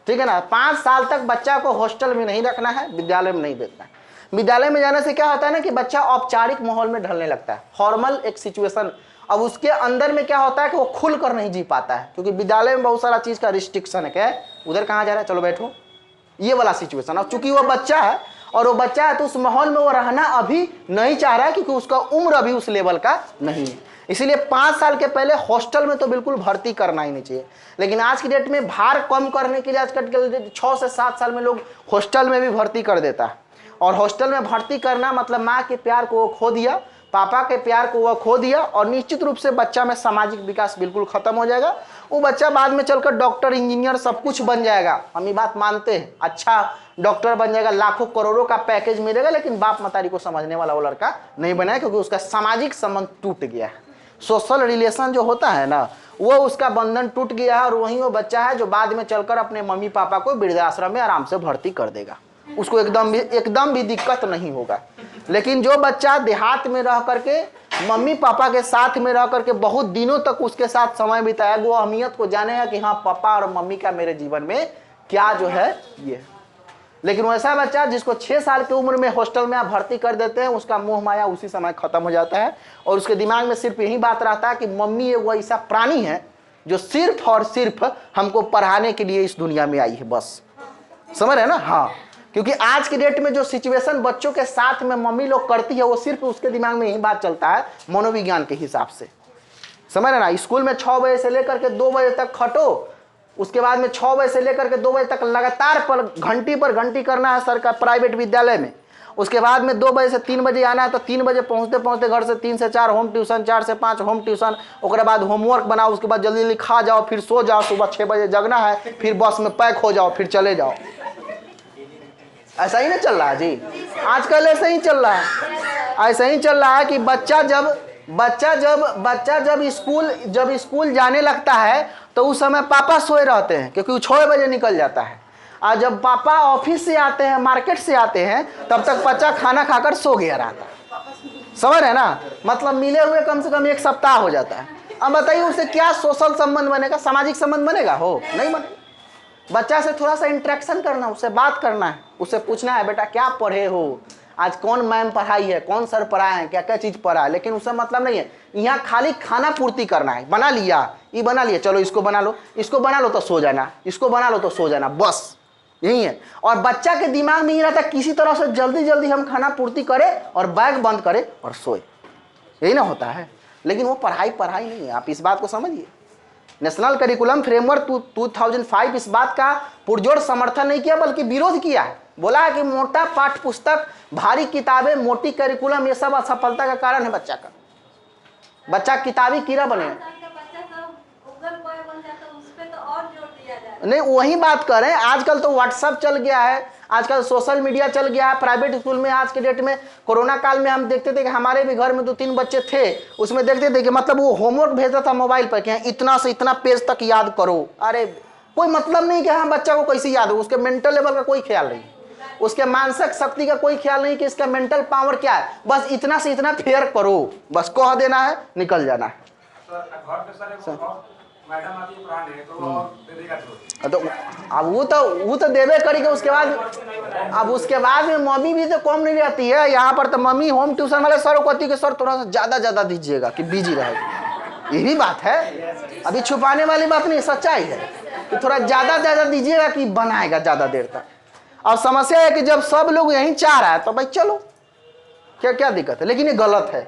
ठीक है ना। 5 साल तक बच्चा को हॉस्टल में नहीं रखना है, विद्यालय में नहीं भेजना है। विद्यालय में जाने से क्या होता है ना कि बच्चा औपचारिक माहौल में ढलने लगता है, फॉर्मल एक सिचुएशन। अब उसके अंदर में क्या होता है कि वो खुल कर नहीं जी पाता है, क्योंकि विद्यालय में बहुत सारा चीज का रिस्ट्रिक्शन है। क्या उधर कहाँ जा रहा है, चलो बैठो, ये वाला सिचुएशन। अब चूंकि वो बच्चा है और वो बच्चा है तो उस माहौल में वो रहना अभी नहीं चाह रहा है, क्योंकि उसका उम्र अभी उस लेवल का नहीं है। इसीलिए 5 साल के पहले हॉस्टल में तो बिल्कुल भर्ती करना ही नहीं चाहिए। लेकिन आज की डेट में भार कम करने के लिए आजकल 6 से 7 साल में लोग हॉस्टल में भी भर्ती कर देता है। और हॉस्टल में भर्ती करना मतलब माँ के प्यार को वो खो दिया, पापा के प्यार को वह खो दिया, और निश्चित रूप से बच्चा में सामाजिक विकास बिल्कुल खत्म हो जाएगा। वो बच्चा बाद में चलकर डॉक्टर, इंजीनियर सब कुछ बन जाएगा, हम ये बात मानते हैं, अच्छा डॉक्टर बन जाएगा, लाखों करोड़ों का पैकेज मिलेगा, लेकिन बाप मतारी को समझने वाला वो लड़का नहीं बना, क्योंकि उसका सामाजिक संबंध टूट गया है। सोशल रिलेशन जो होता है ना, वो उसका बंधन टूट गया है, और वही वो बच्चा है जो बाद में चलकर अपने मम्मी पापा को वृद्धाश्रम में आराम से भर्ती कर देगा, उसको एकदम भी दिक्कत नहीं होगा। लेकिन जो बच्चा देहात में रह करके मम्मी पापा के साथ में रह करके बहुत दिनों तक उसके साथ समय बिताया, वो अहमियत को जानेगा कि हाँ पापा और मम्मी का मेरे जीवन में क्या जो है ये। लेकिन वैसा बच्चा जिसको 6 साल की उम्र में हॉस्टल में आप भर्ती कर देते हैं, उसका मोह माया उसी समय खत्म हो जाता है, और उसके दिमाग में सिर्फ यही बात रहता है कि मम्मी वो ऐसा प्राणी है जो सिर्फ और सिर्फ हमको पढ़ाने के लिए इस दुनिया में आई है, बस। समझ रहे हैं ना? हाँ, क्योंकि आज की डेट में जो सिचुएशन बच्चों के साथ में मम्मी लोग करती है, वो सिर्फ उसके दिमाग में यही बात चलता है मनोविज्ञान के हिसाब से। समझ रहे ना? स्कूल में 6 बजे से लेकर के 2 बजे तक खटो, उसके बाद में 6 बजे से लेकर के 2 बजे तक लगातार पर घंटी करना है सरकार प्राइवेट विद्यालय में। उसके बाद में 2 बजे से 3 बजे आना है, तो 3 बजे पहुंचते पहुंचते घर से 3 से 4 होम ट्यूशन, 4 से 5 होम ट्यूशन, उसके बाद होमवर्क बनाओ, उसके बाद जल्दी जल्दी खा जाओ, फिर सो जाओ, सुबह 6 बजे जगना है, फिर बस में पैक हो जाओ, फिर चले जाओ। ऐसा ही ना चल रहा है जी, आजकल ऐसा ही चल रहा है। ऐसा ही चल रहा है कि बच्चा जब स्कूल जाने लगता है तो उस समय पापा सोए रहते हैं, क्योंकि वो 6 बजे निकल जाता है। और जब पापा ऑफिस से आते हैं, मार्केट से आते हैं, तब तक बच्चा खाना खाकर सो गया रहता है। समझ रहे ना? मतलब मिले हुए कम से कम 1 सप्ताह हो जाता है। अब बताइए उससे क्या सोशल संबंध बनेगा, सामाजिक संबंध बनेगा? हो नहीं बनेगा। बच्चा से थोड़ा सा इंटरेक्शन करना, उससे बात करना है, उससे पूछना है बेटा क्या पढ़े हो, आज कौन मैम पढ़ाई है, कौन सर पढ़ाए हैं, क्या क्या चीज़ पढ़ा है। लेकिन उससे मतलब नहीं है, यहाँ खाली खाना पूर्ति करना है। बना लिया, ये बना लिया, चलो इसको बना लो, इसको बना लो तो सो जाना, इसको बना लो तो सो जाना, बस यही है। और बच्चा के दिमाग में ये रहता है किसी तरह से जल्दी जल्दी हम खाना पूर्ति करें और बैग बंद करें और सोए, यही ना होता है। लेकिन वो पढ़ाई नहीं है, आप इस बात को समझिए। नेशनल करिकुलम फ्रेमवर्क 2005 इस बात का पुरजोर समर्थन नहीं किया, बल्कि विरोध किया है। बोला है कि मोटा पाठ्य पुस्तक, भारी किताबें, मोटी करिकुलम, ये सब असफलता का कारण है बच्चा का। बच्चा किताबी कीड़ा बने। नहीं, वही बात कर रहे हैं। आजकल तो व्हाट्सएप चल गया है, आजकल सोशल मीडिया चल गया है। प्राइवेट स्कूल में आज के डेट में, कोरोना काल में हम देखते थे कि हमारे भी घर में 2-3 बच्चे थे, उसमें देखते थे कि मतलब वो होमवर्क भेजता था मोबाइल पर कि इतना से इतना पेज तक याद करो। अरे कोई मतलब नहीं कि हाँ बच्चा को कैसे याद हो, उसके मेंटल लेवल का कोई ख्याल नहीं, उसके मानसिक शक्ति का कोई ख्याल नहीं कि इसका मेंटल पावर क्या है। बस इतना से इतना फेयर करो, बस कह देना है, निकल जाना है। तो अब वो तो देवे करेगा। उसके बाद में मम्मी भी तो कम नहीं रहती है। यहाँ पर तो मम्मी होम ट्यूशन वाले सर को कहती कि सर थोड़ा सा ज्यादा दीजिएगा कि बिजी रहेगी, यही बात है। अभी छुपाने वाली बात नहीं, सच्चाई है कि थोड़ा ज्यादा दीजिएगा कि बनाएगा ज्यादा देर तक। और समस्या है कि जब सब लोग यही चाह रहा है तो भाई चलो, क्या दिक्कत है। लेकिन ये गलत है।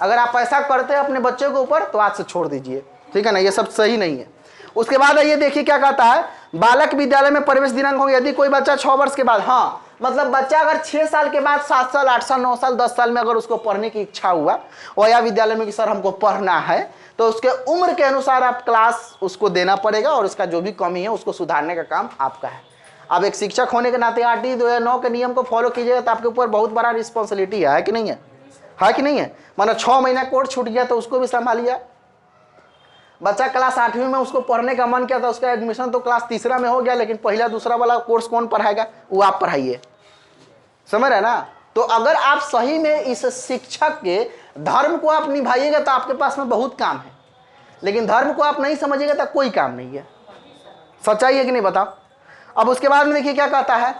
अगर आप ऐसा करते हैं अपने बच्चे के ऊपर तो आज से छोड़ दीजिए, ठीक है ना, ये सब सही नहीं है। उसके बाद ये देखिए क्या कहता है, बालक विद्यालय में प्रवेश दिनांक होगा यदि कोई बच्चा 6 वर्ष के बाद, हाँ मतलब बच्चा अगर 6 साल के बाद 7 साल 8 साल 9 साल 10 साल में अगर उसको पढ़ने की इच्छा हुआ और या विद्यालय में कि सर हमको पढ़ना है, तो उसके उम्र के अनुसार आप क्लास उसको देना पड़ेगा और उसका जो भी कमी है उसको सुधारने का काम आपका है। अब एक शिक्षक होने के नाते RT 2009 के नियम को फॉलो कीजिएगा तो आपके ऊपर बहुत बड़ा रिस्पॉन्सिबिलिटी है कि नहीं है? है कि नहीं है? मतलब 6 महीना कोर्स छूट गया तो उसको भी संभालिए। बच्चा क्लास 8वीं में उसको पढ़ने का मन किया था, उसका एडमिशन तो क्लास 3रा में हो गया, लेकिन पहला दूसरा वाला कोर्स कौन पढ़ाएगा? वो आप पढ़ाइए। समझ रहे ना? तो अगर आप सही में इस शिक्षक के धर्म को आप निभाइएगा तो आपके पास में बहुत काम है, लेकिन धर्म को आप नहीं समझिएगा तो कोई काम नहीं है। सच्चाई है कि नहीं बताओ? अब उसके बाद में देखिए क्या कहता है।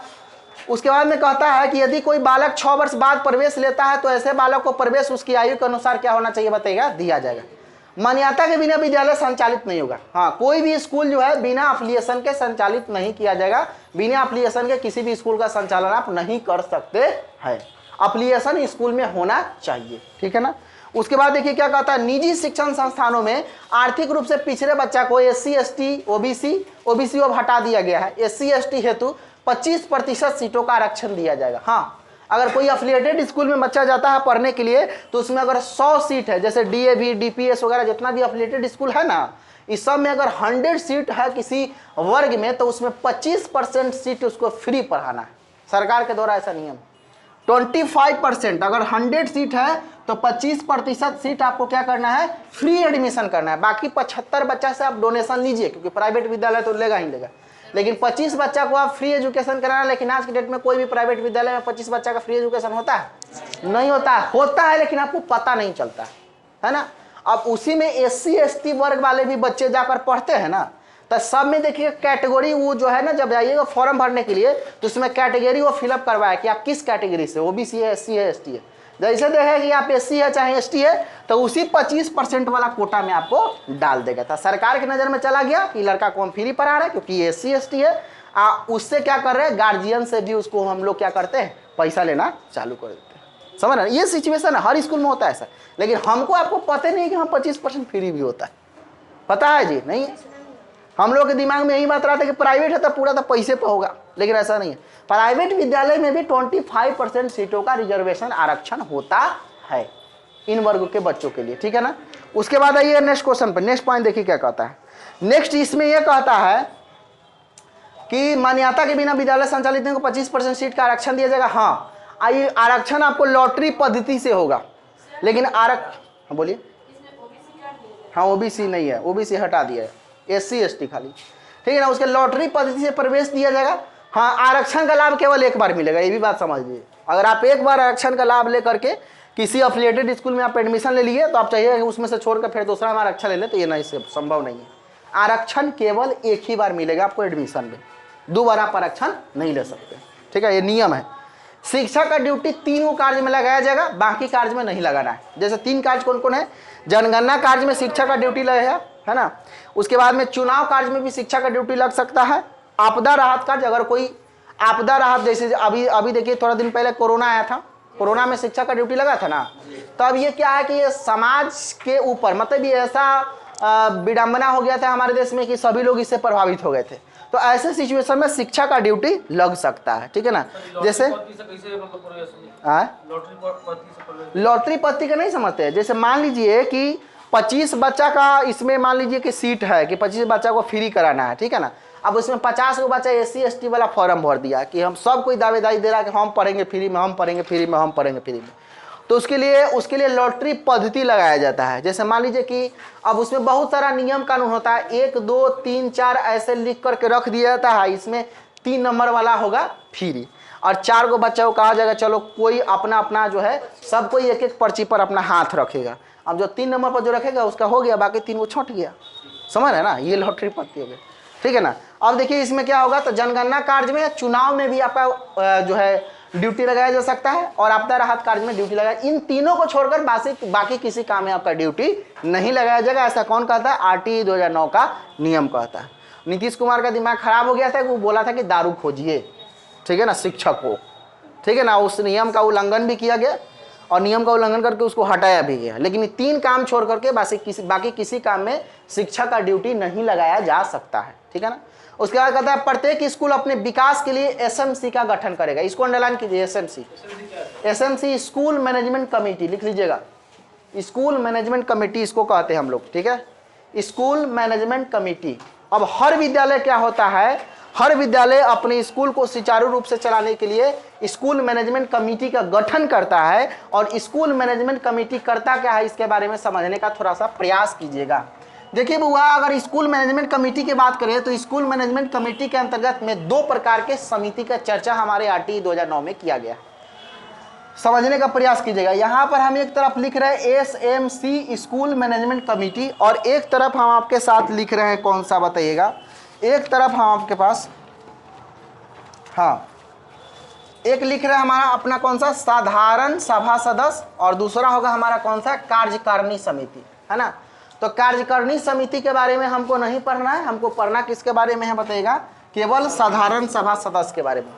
उसके बाद में कहता है कि यदि कोई बालक 6 वर्ष बाद प्रवेश लेता है तो ऐसे बालक को प्रवेश उसकी आयु के अनुसार क्या होना चाहिए बताइएगा, दिया जाएगा। मान्यता के बिना विद्यालय संचालित नहीं होगा। हाँ, कोई भी स्कूल जो है बिना अफिलिएशन के संचालित नहीं किया जाएगा। बिना अफिलिएशन के किसी भी स्कूल का संचालन आप नहीं कर सकते हैं। अफिलिएशन स्कूल में होना चाहिए, ठीक है ना। उसके बाद देखिए क्या कहता है, निजी शिक्षण संस्थानों में आर्थिक रूप से पिछड़े बच्चा को SC ST ओबीसी अब हटा दिया गया है। SC ST हेतु 25% सीटों का आरक्षण दिया जाएगा। हाँ, अगर कोई अफिलिएटेड स्कूल में बच्चा जाता है पढ़ने के लिए तो उसमें अगर 100 सीट है, जैसे DAV DPS वगैरह जितना भी अफिलिएटेड स्कूल है ना, इस सब में अगर 100 सीट है किसी वर्ग में तो उसमें 25% सीट उसको फ्री पढ़ाना है। सरकार के द्वारा ऐसा नियम। 25% अगर 100 सीट है तो 25% सीट आपको क्या करना है, फ्री एडमिशन करना है। बाकी 75 बच्चा से आप डोनेशन लीजिए, क्योंकि प्राइवेट विद्यालय तो लेगा ही लेगा, लेकिन 25 बच्चा को आप फ्री एजुकेशन कराना। लेकिन आज की डेट में कोई भी प्राइवेट विद्यालय में 25 बच्चा का फ्री एजुकेशन होता है? नहीं होता है। होता है लेकिन आपको पता नहीं चलता है ना। अब उसी में SC ST वर्ग वाले भी बच्चे जाकर पढ़ते हैं ना, तो सब में देखिए कैटेगरी वो जो है ना, जब जाइएगा फॉर्म भरने के लिए तो उसमें कैटेगरी वो फिलअप करवाया कि आप किस कैटेगरी से, OBC है, SC है, ST है। जैसे देखे कि आप SC है चाहे ST है तो उसी 25% वाला कोटा में आपको डाल देगा। तो सरकार की नज़र में चला गया कि लड़का को हम फ्री पढ़ा रहे हैं क्योंकि SC ST है। उससे क्या कर रहे हैं, गार्जियन से भी उसको हम लोग क्या करते हैं, पैसा लेना चालू कर देते हैं। समझ रहे हैं, ये सिचुएशन है, हर स्कूल में होता है ऐसा। लेकिन हमको आपको पता नहीं है कि हाँ 25% फ्री भी होता है। पता है जी? नहीं है। हम लोग के दिमाग में यही बात रहा था कि प्राइवेट है तो पूरा तो पैसे पे होगा, लेकिन ऐसा नहीं है। प्राइवेट विद्यालय में भी 25% सीटों का रिजर्वेशन आरक्षण होता है इन वर्गों के बच्चों के लिए, ठीक है ना। उसके बाद आइए नेक्स्ट क्वेश्चन पर, नेक्स्ट पॉइंट देखिए क्या कहता है। नेक्स्ट इसमें यह कहता है कि मान्यता के बिना विद्यालय संचालित को 25% सीट का आरक्षण दिया जाएगा। हाँ, आइए, आरक्षण आपको लॉटरी पद्धति से होगा, लेकिन बोलिए। हाँ, OBC नहीं है, OBC हटा दिया है, SC ST खाली, ठीक है ना। उसके लॉटरी पद्धति से प्रवेश दिया जाएगा। हाँ, आरक्षण का लाभ केवल एक बार मिलेगा, ये भी बात समझ लीजिए। अगर आप एक बार आरक्षण का लाभ लेकर के किसी अफिलिएटेड स्कूल में आप एडमिशन ले लिए तो आप चाहिए उसमें से छोड़कर फिर दूसरा में आरक्षण ले ले, तो ये नहीं, संभव नहीं है। आरक्षण केवल एक ही बार मिलेगा आपको एडमिशन में, दोबारा आप आरक्षण नहीं ले सकते, ठीक है, ये नियम है। शिक्षा का ड्यूटी तीनों कार्य में लगाया जाएगा, बाकी कार्य में नहीं लगाना है। जैसे 3 कार्य कौन कौन है, जनगणना कार्य में शिक्षा का ड्यूटी लगेगा, है ना। उसके बाद में चुनाव कार्य में भी शिक्षा का ड्यूटी लग सकता है। आपदा राहत कार्य, अगर कोई आपदा राहत, जैसे अभी देखिए थोड़ा दिन पहले कोरोना आया था, कोरोना में शिक्षा का ड्यूटी लगा था ना। तो अब ये क्या है कि ये समाज के ऊपर, मतलब ये ऐसा विडंबना हो गया था हमारे देश में कि सभी लोग इससे प्रभावित हो गए थे। तो ऐसे सिचुएशन में शिक्षा का ड्यूटी लग सकता है, ठीक है ना। जैसे लॉटरी पद्धति का नहीं समझते हैं। जैसे मान लीजिए कि 25 बच्चा का इसमें मान लीजिए कि सीट है कि 25 बच्चा को फ्री कराना है, ठीक है ना। अब उसमें 50 को बच्चा SC ST वाला फॉर्म भर दिया कि हम सब कोई दावेदारी दे रहा है कि हम पढ़ेंगे फ्री में, हम पढ़ेंगे फ्री में, हम पढ़ेंगे फ्री में। तो उसके लिए लॉटरी पद्धति लगाया जाता है। जैसे मान लीजिए कि अब उसमें बहुत सारा नियम कानून होता है, 1 2 3 4 ऐसे लिख करके रख दिया जाता है। इसमें 3 नंबर वाला होगा फ्री, और 4 को बच्चा को कहा जाएगा चलो कोई अपना अपना जो है, सब कोई एक एक पर्ची पर अपना हाथ रखेगा। अब जो 3 नंबर पर जो रखेगा उसका हो गया, बाकी 3 वो छूट गया। समझ रहे ना, ये लॉटरी पद्धति हो गई, ठीक है ना। अब देखिए इसमें क्या होगा, तो जनगणना कार्य में या चुनाव में भी आपका जो है ड्यूटी लगाया जा सकता है, और आपदा राहत कार्य में ड्यूटी लगाया। इन तीनों को छोड़कर बाकी किसी काम में आपका ड्यूटी नहीं लगाया जाएगा। ऐसा कौन कहता है, RTE 2009 का नियम कहता है। नीतीश कुमार का दिमाग खराब हो गया था, वो बोला था कि दारू खोजिए, ठीक है ना, शिक्षक को, ठीक है ना। उस नियम का उल्लंघन भी किया गया और नियम का उल्लंघन करके उसको हटाया भी गया। लेकिन ये 3 काम छोड़ करके बाकी किसी काम में शिक्षा का ड्यूटी नहीं लगाया जा सकता है, ठीक है ना। उसके बाद कहता है प्रत्येक स्कूल अपने विकास के लिए SMC का गठन करेगा। इसको अंडरलाइन कीजिए, SMC स्कूल मैनेजमेंट कमेटी, लिख लीजिएगा। स्कूल मैनेजमेंट कमेटी इसको कहते हैं हम लोग, ठीक है, स्कूल मैनेजमेंट कमेटी। अब हर विद्यालय क्या होता है, हर विद्यालय अपने स्कूल को सुचारू रूप से चलाने के लिए स्कूल मैनेजमेंट कमेटी का गठन करता है। और स्कूल मैनेजमेंट कमेटी करता क्या है, इसके बारे में समझने का थोड़ा सा प्रयास कीजिएगा। देखिए बुआ, अगर स्कूल मैनेजमेंट कमेटी की बात करें तो स्कूल मैनेजमेंट कमेटी के अंतर्गत में 2 प्रकार के समिति का चर्चा हमारे RTE 2009 में किया गया। समझने का प्रयास कीजिएगा। यहाँ पर हम एक तरफ लिख रहे हैं SMC स्कूल मैनेजमेंट कमेटी, और एक तरफ हम आपके साथ लिख रहे हैं कौन सा बताइएगा, एक तरफ हम आपके पास, हाँ, एक लिख रहे हैं हमारा अपना कौन सा, साधारण सभा सदस्य, और दूसरा होगा हमारा कौन सा, कार्यकारिणी समिति, है ना। तो कार्यकारिणी समिति के बारे में हमको नहीं पढ़ना है, हमको पढ़ना किसके बारे में है बताइएगा, केवल साधारण सभा सदस्य के बारे में,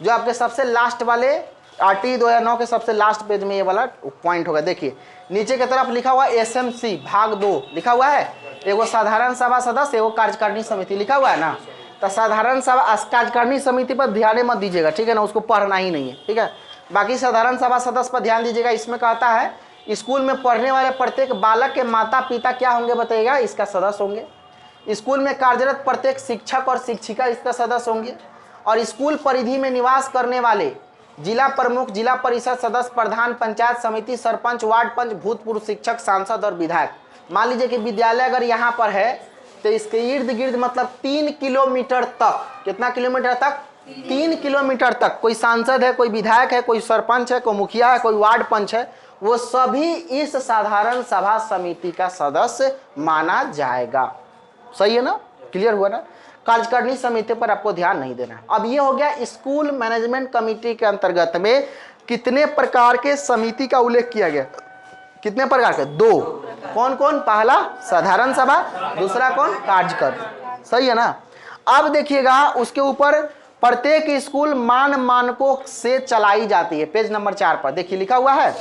जो आपके सबसे लास्ट वाले आरटी 2009 के सबसे लास्ट पेज में ये वाला पॉइंट होगा। देखिए नीचे की तरफ लिखा हुआ एसएमसी भाग 2 लिखा हुआ है, एगो साधारण सभा सदस्य, एगो कार्यकारिणी समिति लिखा हुआ है ना। तो साधारण सभा कार्यकारिणी समिति पर ध्यान मत दीजिएगा, ठीक है ना, उसको पढ़ना ही नहीं है, ठीक है। बाकी साधारण सभा सदस्य पर ध्यान दीजिएगा। इसमें कहता है स्कूल में पढ़ने वाले प्रत्येक बालक के माता पिता क्या होंगे बताइएगा, इसका सदस्य होंगे। स्कूल में कार्यरत प्रत्येक शिक्षक और शिक्षिका इसका सदस्य होंगे। और स्कूल परिधि में निवास करने वाले जिला प्रमुख, जिला परिषद सदस्य, प्रधान, पंचायत समिति, सरपंच, वार्ड पंच, भूतपूर्व शिक्षक, सांसद और विधायक। मान लीजिए कि विद्यालय अगर यहाँ पर है तो इसके इर्द गिर्द मतलब 3 किलोमीटर तक, कितना किलोमीटर तक, 3 किलोमीटर तक कोई सांसद है, कोई विधायक है, कोई सरपंच है, कोई मुखिया है, कोई वार्ड पंच है, वो सभी इस साधारण सभा समिति का सदस्य माना जाएगा। सही है ना, क्लियर हुआ ना। कार्यकारिणी समिति पर आपको ध्यान नहीं देना है। अब ये हो गया स्कूल मैनेजमेंट कमेटी के अंतर्गत में कितने प्रकार के समिति का उल्लेख किया गया, कितने प्रकार के, 2। कौन कौन, पहला साधारण सभा, दूसरा कौन, कार्यकारिणी। सही है ना। अब देखिएगा उसके ऊपर प्रत्येक स्कूल मानकों से चलाई जाती है, पेज नंबर 4 पर देखिए लिखा हुआ है।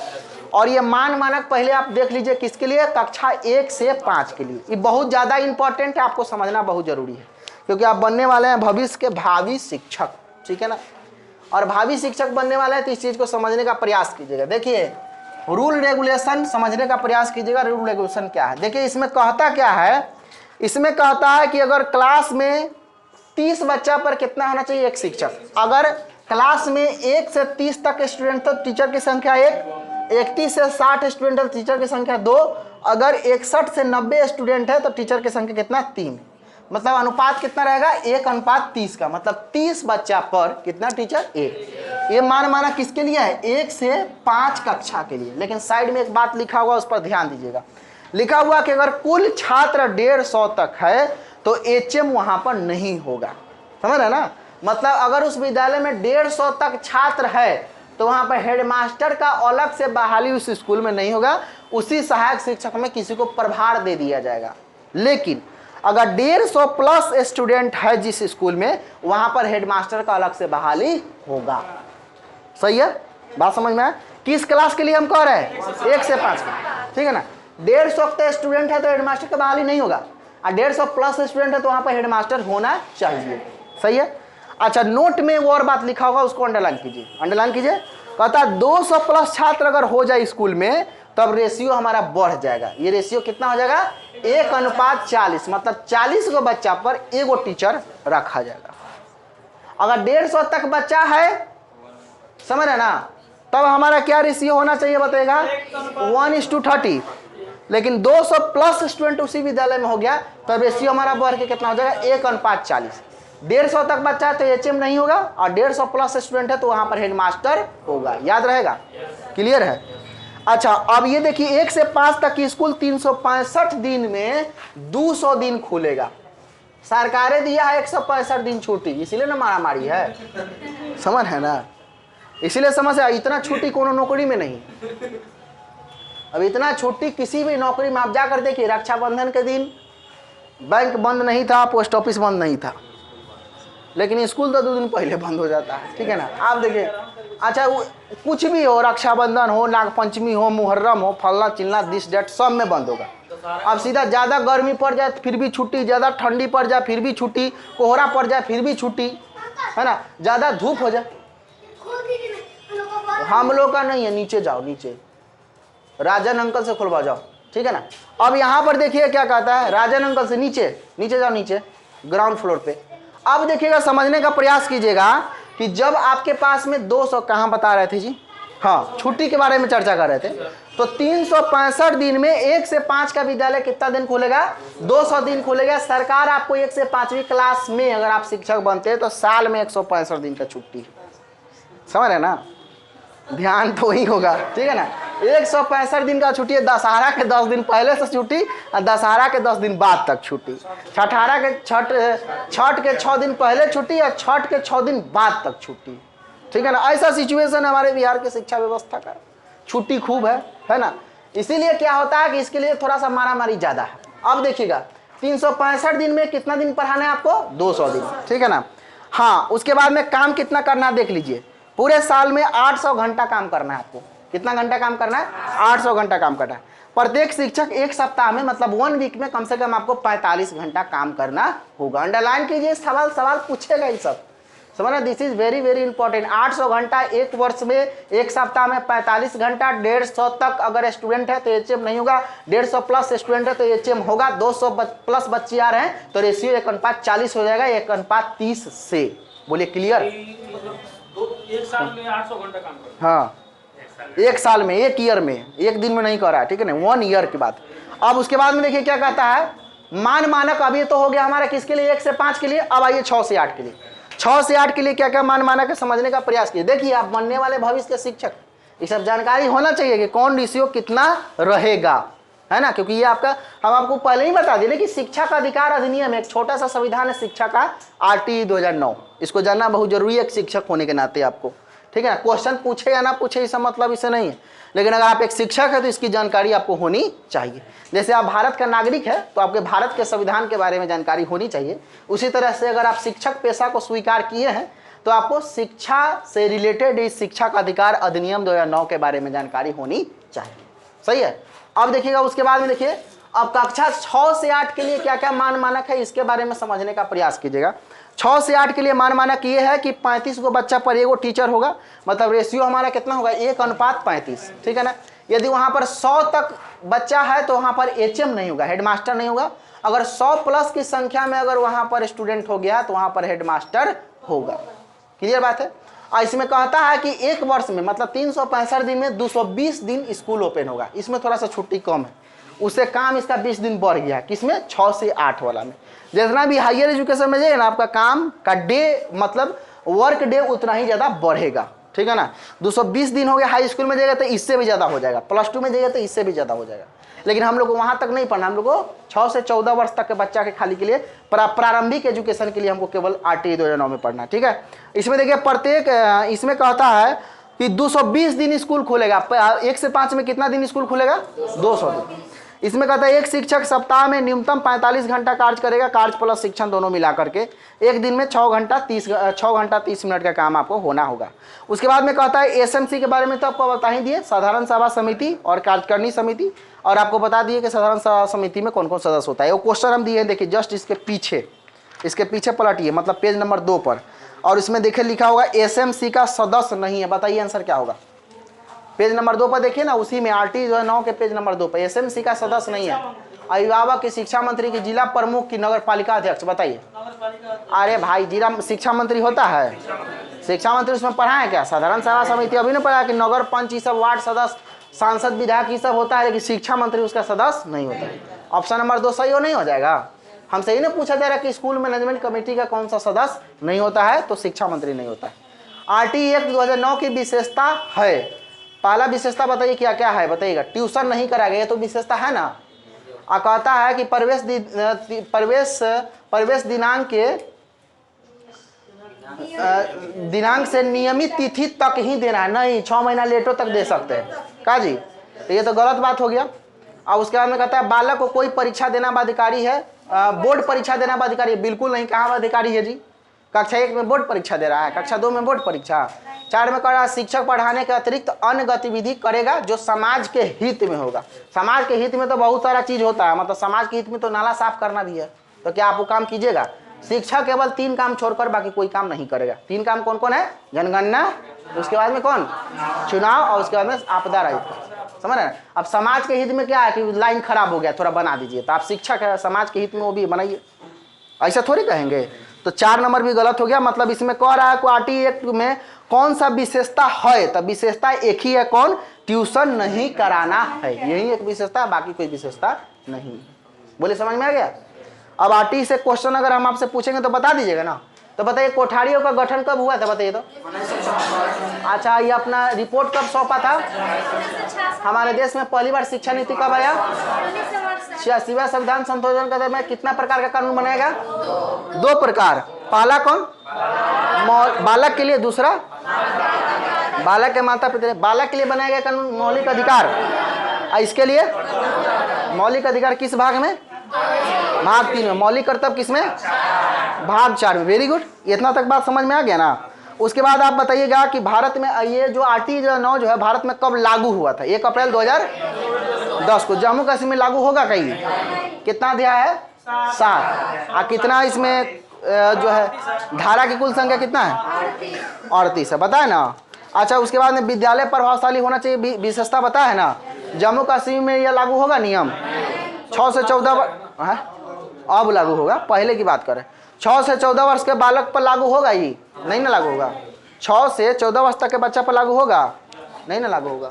और ये मानक पहले आप देख लीजिए किसके लिए, कक्षा 1 से 5 के लिए। ये बहुत ज़्यादा इंपॉर्टेंट है, आपको समझना बहुत जरूरी है, क्योंकि आप बनने वाले हैं भविष्य के भावी शिक्षक, ठीक है ना। और भावी शिक्षक बनने वाले हैं तो इस चीज़ को समझने का प्रयास कीजिएगा। देखिए रूल रेगुलेशन समझने का प्रयास कीजिएगा, रूल रेगुलेशन क्या है। देखिए इसमें कहता क्या है, इसमें कहता है कि अगर क्लास में 30 बच्चा पर कितना होना चाहिए, एक शिक्षक। अगर क्लास में 1 से 30 तक स्टूडेंट तो टीचर की संख्या 1, 31 से 60 स्टूडेंट है, टीचर की संख्या 2, अगर 61 से 90 स्टूडेंट है तो टीचर की संख्या कितना, 3। मतलब अनुपात कितना रहेगा, 1:30 का, मतलब 30 बच्चा पर कितना टीचर, 1। ये माना किसके लिए है, 1 से 5 कक्षा के लिए। लेकिन साइड में एक बात लिखा हुआ, उस पर ध्यान दीजिएगा। लिखा हुआ कि अगर कुल छात्र 150 तक है तो एचएम वहां पर नहीं होगा, समझ रहे ना। मतलब अगर उस विद्यालय में 150 तक छात्र है तो वहां पर हेडमास्टर का अलग से बहाली उस स्कूल में नहीं होगा, उसी सहायक शिक्षक में किसी को प्रभार दे दिया जाएगा। लेकिन अगर 150 प्लस स्टूडेंट है जिस स्कूल में, वहां पर हेडमास्टर का अलग से बहाली होगा। सही है, बात समझ में आया। किस क्लास के लिए हम कह रहे हैं, 1 से 5 का, ठीक है ना। 150 स्टूडेंट है तो हेडमास्टर का बहाली नहीं होगा, और 150 प्लस स्टूडेंट है तो वहां पर हेडमास्टर होना चाहिए। सही है। अच्छा, नोट में वो और बात लिखा होगा, उसको अंडरलाइन कीजिए, अंडरलाइन कीजिए। कहता है 200 प्लस छात्र अगर हो जाए स्कूल में तब रेशियो हमारा बढ़ जाएगा। ये रेशियो कितना हो जाएगा, 1:40, मतलब 40 गो बच्चा पर एगो टीचर रखा जाएगा। अगर 150 तक बच्चा है, समझ रहे ना, तब हमारा क्या रेशियो होना चाहिए बताएगा, 1:30। लेकिन 200 प्लस स्टूडेंट उसी विद्यालय में हो गया तब रेशियो हमारा बढ़ के कितना हो जाएगा, 1:40। 150 तक बच्चा है तो एचएम नहीं होगा, और 150 प्लस स्टूडेंट है तो वहां पर हेडमास्टर होगा। याद रहेगा, क्लियर है। अच्छा, अब ये देखिए 1 से 5 तक की स्कूल 365 दिन में 200 दिन खुलेगा। सरकारें दिया है 165 दिन छुट्टी, इसीलिए ना मारामारी है, समझ है ना। इसीलिए समझ है, इतना छुट्टी कोनो नौकरी में नहीं। अब इतना छुट्टी किसी भी नौकरी में आप जाकर देखिए, रक्षाबंधन के दिन बैंक बंद नहीं था, पोस्ट ऑफिस बंद नहीं था, लेकिन स्कूल तो 2 दिन पहले बंद हो जाता है, ठीक है ना। आप देखिए, अच्छा कुछ भी हो, रक्षाबंधन हो, नागपंचमी हो, मुहर्रम हो, फलना चिलना दिस डेट सब में बंद होगा। अब सीधा ज़्यादा गर्मी पड़ जाए फिर भी छुट्टी, ज़्यादा ठंडी पड़ जाए फिर भी छुट्टी, कोहरा पड़ जाए फिर भी छुट्टी, है ना, ज़्यादा धूप हो जाए। हम लोग का नहीं है, नीचे जाओ, नीचे राजन अंकल से खुलवा जाओ, ठीक है ना। अब यहाँ पर देखिए क्या कहता है, राजन अंकल से नीचे जाओ, नीचे ग्राउंड फ्लोर पे। अब देखिएगा, समझने का प्रयास कीजिएगा कि जब आपके पास में 200, कहाँ बता रहे थे जी, हाँ छुट्टी के बारे में चर्चा कर रहे थे, तो 365 दिन में 1 से 5 का विद्यालय कितना दिन खुलेगा, 200 दिन खुलेगा। सरकार आपको 1 से 5वीं क्लास में अगर आप शिक्षक बनते हैं तो साल में 165 दिन का छुट्टी, समझ रहे ना, ध्यान तो वही होगा, ठीक है ना। 165 दिन का छुट्टी है, दशहरा के 10 दिन पहले से छुट्टी और दशहरा के 10 दिन बाद तक छुट्टी, छठ के 6 दिन पहले छुट्टी और छठ के 6 दिन बाद तक छुट्टी, ठीक है ना। ऐसा सिचुएशन हमारे बिहार की शिक्षा व्यवस्था का, छुट्टी खूब है ना। इसीलिए क्या होता है कि इसके लिए थोड़ा सा मारामारी ज्यादा है। अब देखिएगा 365 दिन में कितना दिन पढ़ाना है आपको, 200 दिन, ठीक है ना। हाँ, उसके बाद में काम कितना करना है देख लीजिए, पूरे साल में 800 घंटा काम करना है आपको। कितना घंटा काम करना है, 800 घंटा काम करना है। प्रत्येक शिक्षक एक सप्ताह में मतलब 1 वीक में कम से कम आपको 45 घंटा काम करना होगा। अंडरलाइन कीजिए, सवाल पूछेगा ये सब, समझना, this is very very important. 800 घंटा एक वर्ष में, एक सप्ताह में 45 घंटा, 150 तक अगर स्टूडेंट है तो एचएम नहीं होगा, 150 प्लस स्टूडेंट है तो एचएम होगा, 200 प्लस बच्चे आ रहे हैं तो रेशियो 1:40 हो जाएगा, 1:30 से। बोलिए क्लियर। एक साल में 800 घंटा काम करना। हाँ, एक साल में, एक ईयर में, एक दिन में नहीं कर रहा है, ठीक है ना, 1 ईयर की बात। अब उसके बाद में देखिए क्या कहता है, मानक अभी तो हो गया हमारा किसके लिए, 1 से 5 के लिए। अब आइए 6 से 8 के लिए। 6 से 8 के लिए क्या क्या मानक समझने का प्रयास कीजिए। देखिए आप बनने वाले भविष्य के शिक्षक, ये सब जानकारी होना चाहिए कि कौन रेशियो कितना रहेगा, है ना, क्योंकि ये आपका, हम आपको पहले ही बता दिए कि शिक्षा का अधिकार अधिनियम एक छोटा सा संविधान है शिक्षा का, RTE 2009, इसको जानना बहुत जरूरी है एक शिक्षक होने के नाते आपको, ठीक है ना। क्वेश्चन पूछे या ना पूछे इसका मतलब इसे नहीं है, लेकिन अगर आप एक शिक्षक है तो इसकी जानकारी आपको होनी चाहिए। जैसे आप भारत का नागरिक है तो आपके भारत के संविधान के बारे में जानकारी होनी चाहिए, उसी तरह से अगर आप शिक्षक पेशा को स्वीकार किए हैं तो आपको शिक्षा से रिलेटेड इस शिक्षा का अधिकार अधिनियम 2009 के बारे में जानकारी होनी चाहिए, सही है। अब देखिएगा उसके बाद में देखिए, अब कक्षा 6 से 8 के लिए क्या क्या मानक है इसके बारे में समझने का प्रयास कीजिएगा। 6 से 8 के लिए मानक ये है कि 35 को बच्चा पर एगो टीचर होगा, मतलब रेशियो हमारा कितना होगा, 1:35, ठीक है ना। यदि वहां पर 100 तक बच्चा है तो वहां पर एचएम नहीं होगा, हेडमास्टर नहीं होगा। अगर 100 प्लस की संख्या में अगर वहां पर स्टूडेंट हो गया तो वहां पर हेडमास्टर होगा। क्लियर बात है। और इसमें कहता है कि एक वर्ष में मतलब 365 दिन में 220 दिन स्कूल ओपन होगा, इसमें थोड़ा सा छुट्टी कम है, उससे काम इसका 20 दिन बढ़ गया, किसमें, 6 से 8 वाला में। जितना भी हायर एजुकेशन में जाइए ना, आपका काम का डे मतलब वर्क डे उतना ही ज़्यादा बढ़ेगा, ठीक है ना। 220 दिन हो गया, हाई स्कूल में जाएगा तो इससे भी ज़्यादा हो जाएगा, प्लस 2 में जाएगा तो इससे भी ज़्यादा हो जाएगा। लेकिन हम लोग को वहाँ तक नहीं पढ़ना, हम लोग को 6 से 14 वर्ष तक के बच्चा के खाली के लिए प्रारंभिक एजुकेशन के लिए हमको केवल RTE 2009 में पढ़ना, ठीक है। इसमें देखिए प्रत्येक, इसमें कहता है कि 220 दिन स्कूल खुलेगा। 1 से 5 में कितना दिन स्कूल खुलेगा, 200 दिन। इसमें कहता है एक शिक्षक सप्ताह में न्यूनतम 45 घंटा कार्य करेगा, कार्य प्लस शिक्षण दोनों मिला करके एक दिन में 6 घंटा 30 मिनट का काम आपको होना होगा। उसके बाद में कहता है SMC के बारे में तो आपको बता ही दिए, साधारण सभा समिति और कार्यकारिणी समिति, और आपको बता दिए कि साधारण सभा समिति में कौन कौन सदस्य होता है। वो क्वेश्चन हम दिए हैं, देखिए जस्ट इसके पीछे पलटिए, मतलब पेज नंबर 2 पर, और इसमें देखिए लिखा होगा SMC का सदस्य नहीं है। बताइए आंसर क्या होगा। पेज नंबर 2 पर देखिए ना, उसी में RTE 2009 के पेज नंबर 2 पर SMC का सदस्य नहीं है। अभिभावक की, शिक्षा मंत्री की, जिला प्रमुख की, नगर पालिका अध्यक्ष। बताइए। अरे भाई, जिला शिक्षा मंत्री होता है, शिक्षा मंत्री उसमें पढ़ा है क्या। साधारण सभा समिति अभी नहीं पढ़ा कि नगर पंच ये सब, वार्ड सदस्य, सांसद, विधायक ये सब होता है, लेकिन शिक्षा मंत्री उसका सदस्य नहीं होता है। ऑप्शन नंबर 2 सही हो नहीं हो जाएगा। हमसे ही नहीं पूछा जा रहा कि स्कूल मैनेजमेंट कमेटी का कौन सा सदस्य नहीं होता है, तो शिक्षा मंत्री नहीं होता है। RTE एक्ट 2009 की विशेषता है, पहला विशेषता बताइए क्या क्या है, बताइएगा। ट्यूशन नहीं कराएगा, ये तो विशेषता है ना। कहता है कि प्रवेश दिनांक से नियमित तिथि तक ही देना है, नहीं 6 महीना लेटो तक दे सकते हैं का जी, तो ये तो गलत बात हो गया। अब उसके बाद में कहता है बालक को कोई परीक्षा देना अधिकारी है, बोर्ड परीक्षा देना अधिकारी है, बिल्कुल नहीं। कहाँ अधिकारी है जी, कक्षा 1 में बोर्ड परीक्षा दे रहा है, कक्षा 2 में बोर्ड परीक्षा, 4 में कर रहा है शिक्षक पढ़ाने के अतिरिक्त अन्य गतिविधि करेगा जो समाज के हित में होगा। समाज के हित में तो बहुत सारा चीज होता है, मतलब समाज के हित में तो नाला साफ करना भी है, तो क्या आप वो काम कीजिएगा। शिक्षक केवल 3 काम छोड़कर बाकी कोई काम नहीं करेगा। 3 काम कौन कौन है, जनगणना, उसके बाद में कौन, चुनाव, और उसके बाद में आपदा रहित। समझ रहे हैं। अब समाज के हित में क्या है कि लाइन खराब हो गया, थोड़ा बना दीजिए, तो आप शिक्षक है, समाज के हित में वो भी बनाइए, ऐसा थोड़ी कहेंगे। तो 4 नंबर भी गलत हो गया। मतलब इसमें कह रहा है कि RTE एक्ट में कौन सा विशेषता है, तो विशेषता एक ही है, कौन, ट्यूशन नहीं कराना है, यही एक विशेषता है, बाकी कोई विशेषता नहीं। बोले समझ में आ गया। अब RTE से क्वेश्चन अगर हम आपसे पूछेंगे तो बता दीजिएगा ना। तो बताइए कोठारियों का गठन कब हुआ था, बताइए तो। अच्छा, ये अपना रिपोर्ट कब सौंपा था। हमारे देश में पहली बार शिक्षा नीति कब आया, 86वां संविधान संशोधन के दरमियान कितना प्रकार का कानून बनाएगा, 2 प्रकार। पहला कौन, बालक के लिए, दूसरा बालक के माता पिता। बालक के लिए बनाया गया कानून मौलिक अधिकार, इसके लिए मौलिक अधिकार किस भाग में? भाग 3 में। मौलिक कर्तव्य किस में? भाग 4 में। वेरी गुड, इतना तक बात समझ में आ गया ना। उसके बाद आप बताइएगा कि भारत में ये जो आर्टिकल 9 जो है भारत में कब लागू हुआ था? 1 अप्रैल 2010 को। जम्मू कश्मीर में लागू होगा कहीं? कितना दिया है? 7। कितना इसमें जो है धारा की कुल संख्या कितना है? 38 है, बताए ना। अच्छा, उसके बाद में विद्यालय प्रभावशाली होना चाहिए, विशेषता बताया है ना। जम्मू कश्मीर में यह लागू होगा नियम 6 से 14 वर्ष, अब लागू होगा, पहले की बात करें। 6 से 14 वर्ष के बालक पर लागू होगा? ये नहीं ना लागू होगा। 6 से 14 वर्ष तक के बच्चा पर लागू होगा? नहीं ना लागू होगा।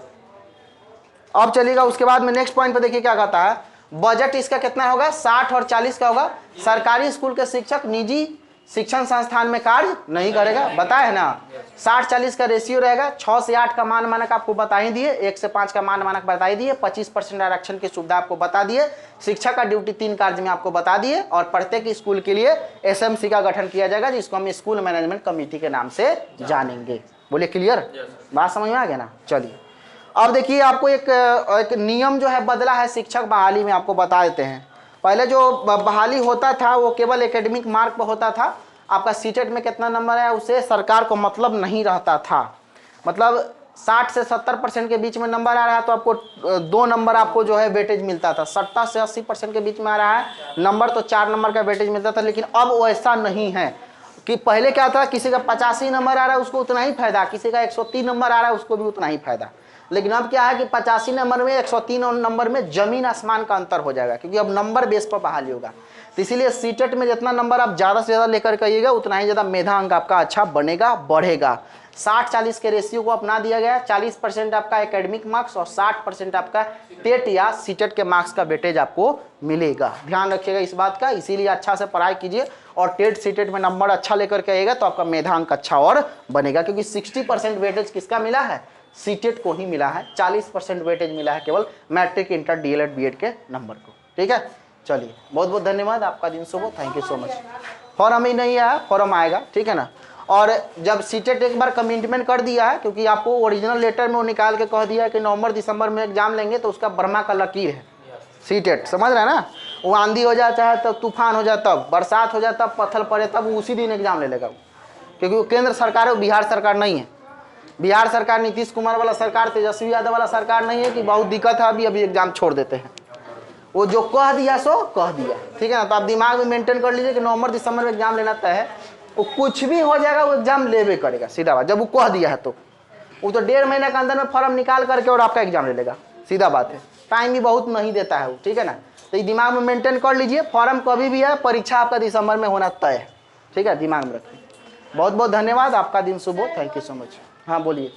अब चलिएगा उसके बाद में नेक्स्ट पॉइंट पे देखिए क्या कहता है। बजट इसका कितना होगा? 60 और 40 का होगा। सरकारी स्कूल के शिक्षक निजी शिक्षण संस्थान में कार्य नहीं करेगा, बताया है ना। 60-40 का रेशियो रहेगा। 6 से 8 का मान मानक आपको बता ही दिए, 1 से 5 का मान मानक बता ही दिए, 25% आरक्षण की सुविधा आपको बता दिए, शिक्षा का ड्यूटी 3 कार्य में आपको बता दिए, और प्रत्येक स्कूल के लिए एसएमसी का गठन किया जाएगा, जिसको हम स्कूल मैनेजमेंट कमेटी के नाम से जानेंगे। बोलिए क्लियर? बात समझ में आ गया ना। चलिए अब देखिए, आपको एक नियम जो है बदला है शिक्षक बहाली में, आपको बता देते हैं। पहले जो बहाली होता था वो केवल एकेडमिक मार्क पर होता था। आपका सीटेट में कितना नंबर है उससे सरकार को मतलब नहीं रहता था। मतलब 60 से 70% के बीच में नंबर आ रहा है तो आपको 2 नंबर आपको जो है वेटेज मिलता था। 70 से 80% के बीच में आ रहा है नंबर तो 4 नंबर का वेटेज मिलता था। लेकिन अब वैसा नहीं है कि पहले क्या था, किसी का 85 नंबर आ रहा है उसको उतना ही फायदा, किसी का 103 नंबर आ रहा है उसको भी उतना ही फायदा। लेकिन अब क्या है कि 85 नंबर में 103 नंबर में जमीन आसमान का अंतर हो जाएगा, क्योंकि अब नंबर बेस पर बहाली होगा। तो इसीलिए सीटेट में जितना नंबर आप ज़्यादा से ज़्यादा लेकर के आइएगा उतना ही ज़्यादा मेधा अंक आपका अच्छा बनेगा, बढ़ेगा। 60-40 के रेशियो को अपना दिया गया है। 40% आपका एकेडमिक मार्क्स और 60% आपका टेट या सीटेट के मार्क्स का वेटेज आपको मिलेगा। ध्यान रखिएगा इस बात का। इसीलिए अच्छा से पढ़ाई कीजिए और टेट सीटेट में नंबर अच्छा लेकर के आइएगा तो आपका मेधा अंक अच्छा और बनेगा, क्योंकि 60% वेटेज किसका मिला है? सीटेट को ही मिला है। 40% वेटेज मिला है केवल मैट्रिक, इंटर, डीएलएड, बीएड के नंबर को। ठीक है, चलिए बहुत बहुत धन्यवाद, आपका दिन शुभ हो। Thank you so much. Form ही नहीं आया, फॉर्म आएगा, ठीक है ना। और जब सीटेट एक बार कमिटमेंट कर दिया है, क्योंकि आपको ओरिजिनल लेटर में वो निकाल के कह दिया है कि नवंबर-दिसंबर में एग्जाम लेंगे, तो उसका ब्रह्मा का लकीर है सीटेट, समझ रहे हैं ना। वो आंधी हो जाता है तब, तूफान हो जाता तब, बरसात हो जाता तब, पत्थर पड़े तब, उसी दिन एग्जाम ले लेगा, क्योंकि वो केंद्र सरकार है, वो बिहार सरकार नहीं है। बिहार सरकार नीतीश कुमार वाला सरकार, तेजस्वी यादव वाला सरकार नहीं है कि बहुत दिक्कत है अभी एग्जाम छोड़ देते हैं। वो जो कह दिया सो कह दिया, ठीक है ना। तो आप दिमाग में मेंटेन कर लीजिए कि नवंबर-दिसंबर में एग्जाम लेना तय है। वो कुछ भी हो जाएगा, वो एग्जाम लेवे करेगा, सीधा बात। जब वो कह दिया है तो वो तो 1.5 महीने के अंदर में फॉर्म निकाल करके और आपका एग्जाम ले लेगा, सीधा बात है। टाइम भी बहुत नहीं देता है वो, ठीक है ना। तो ये दिमाग में मेंटेन कर लीजिए। फॉर्म कभी भी है, परीक्षा आपका दिसंबर में होना तय है, ठीक है, दिमाग में रखिए। बहुत बहुत धन्यवाद, आपका दिन शुभ हो। Thank you so much. हाँ बोलिए।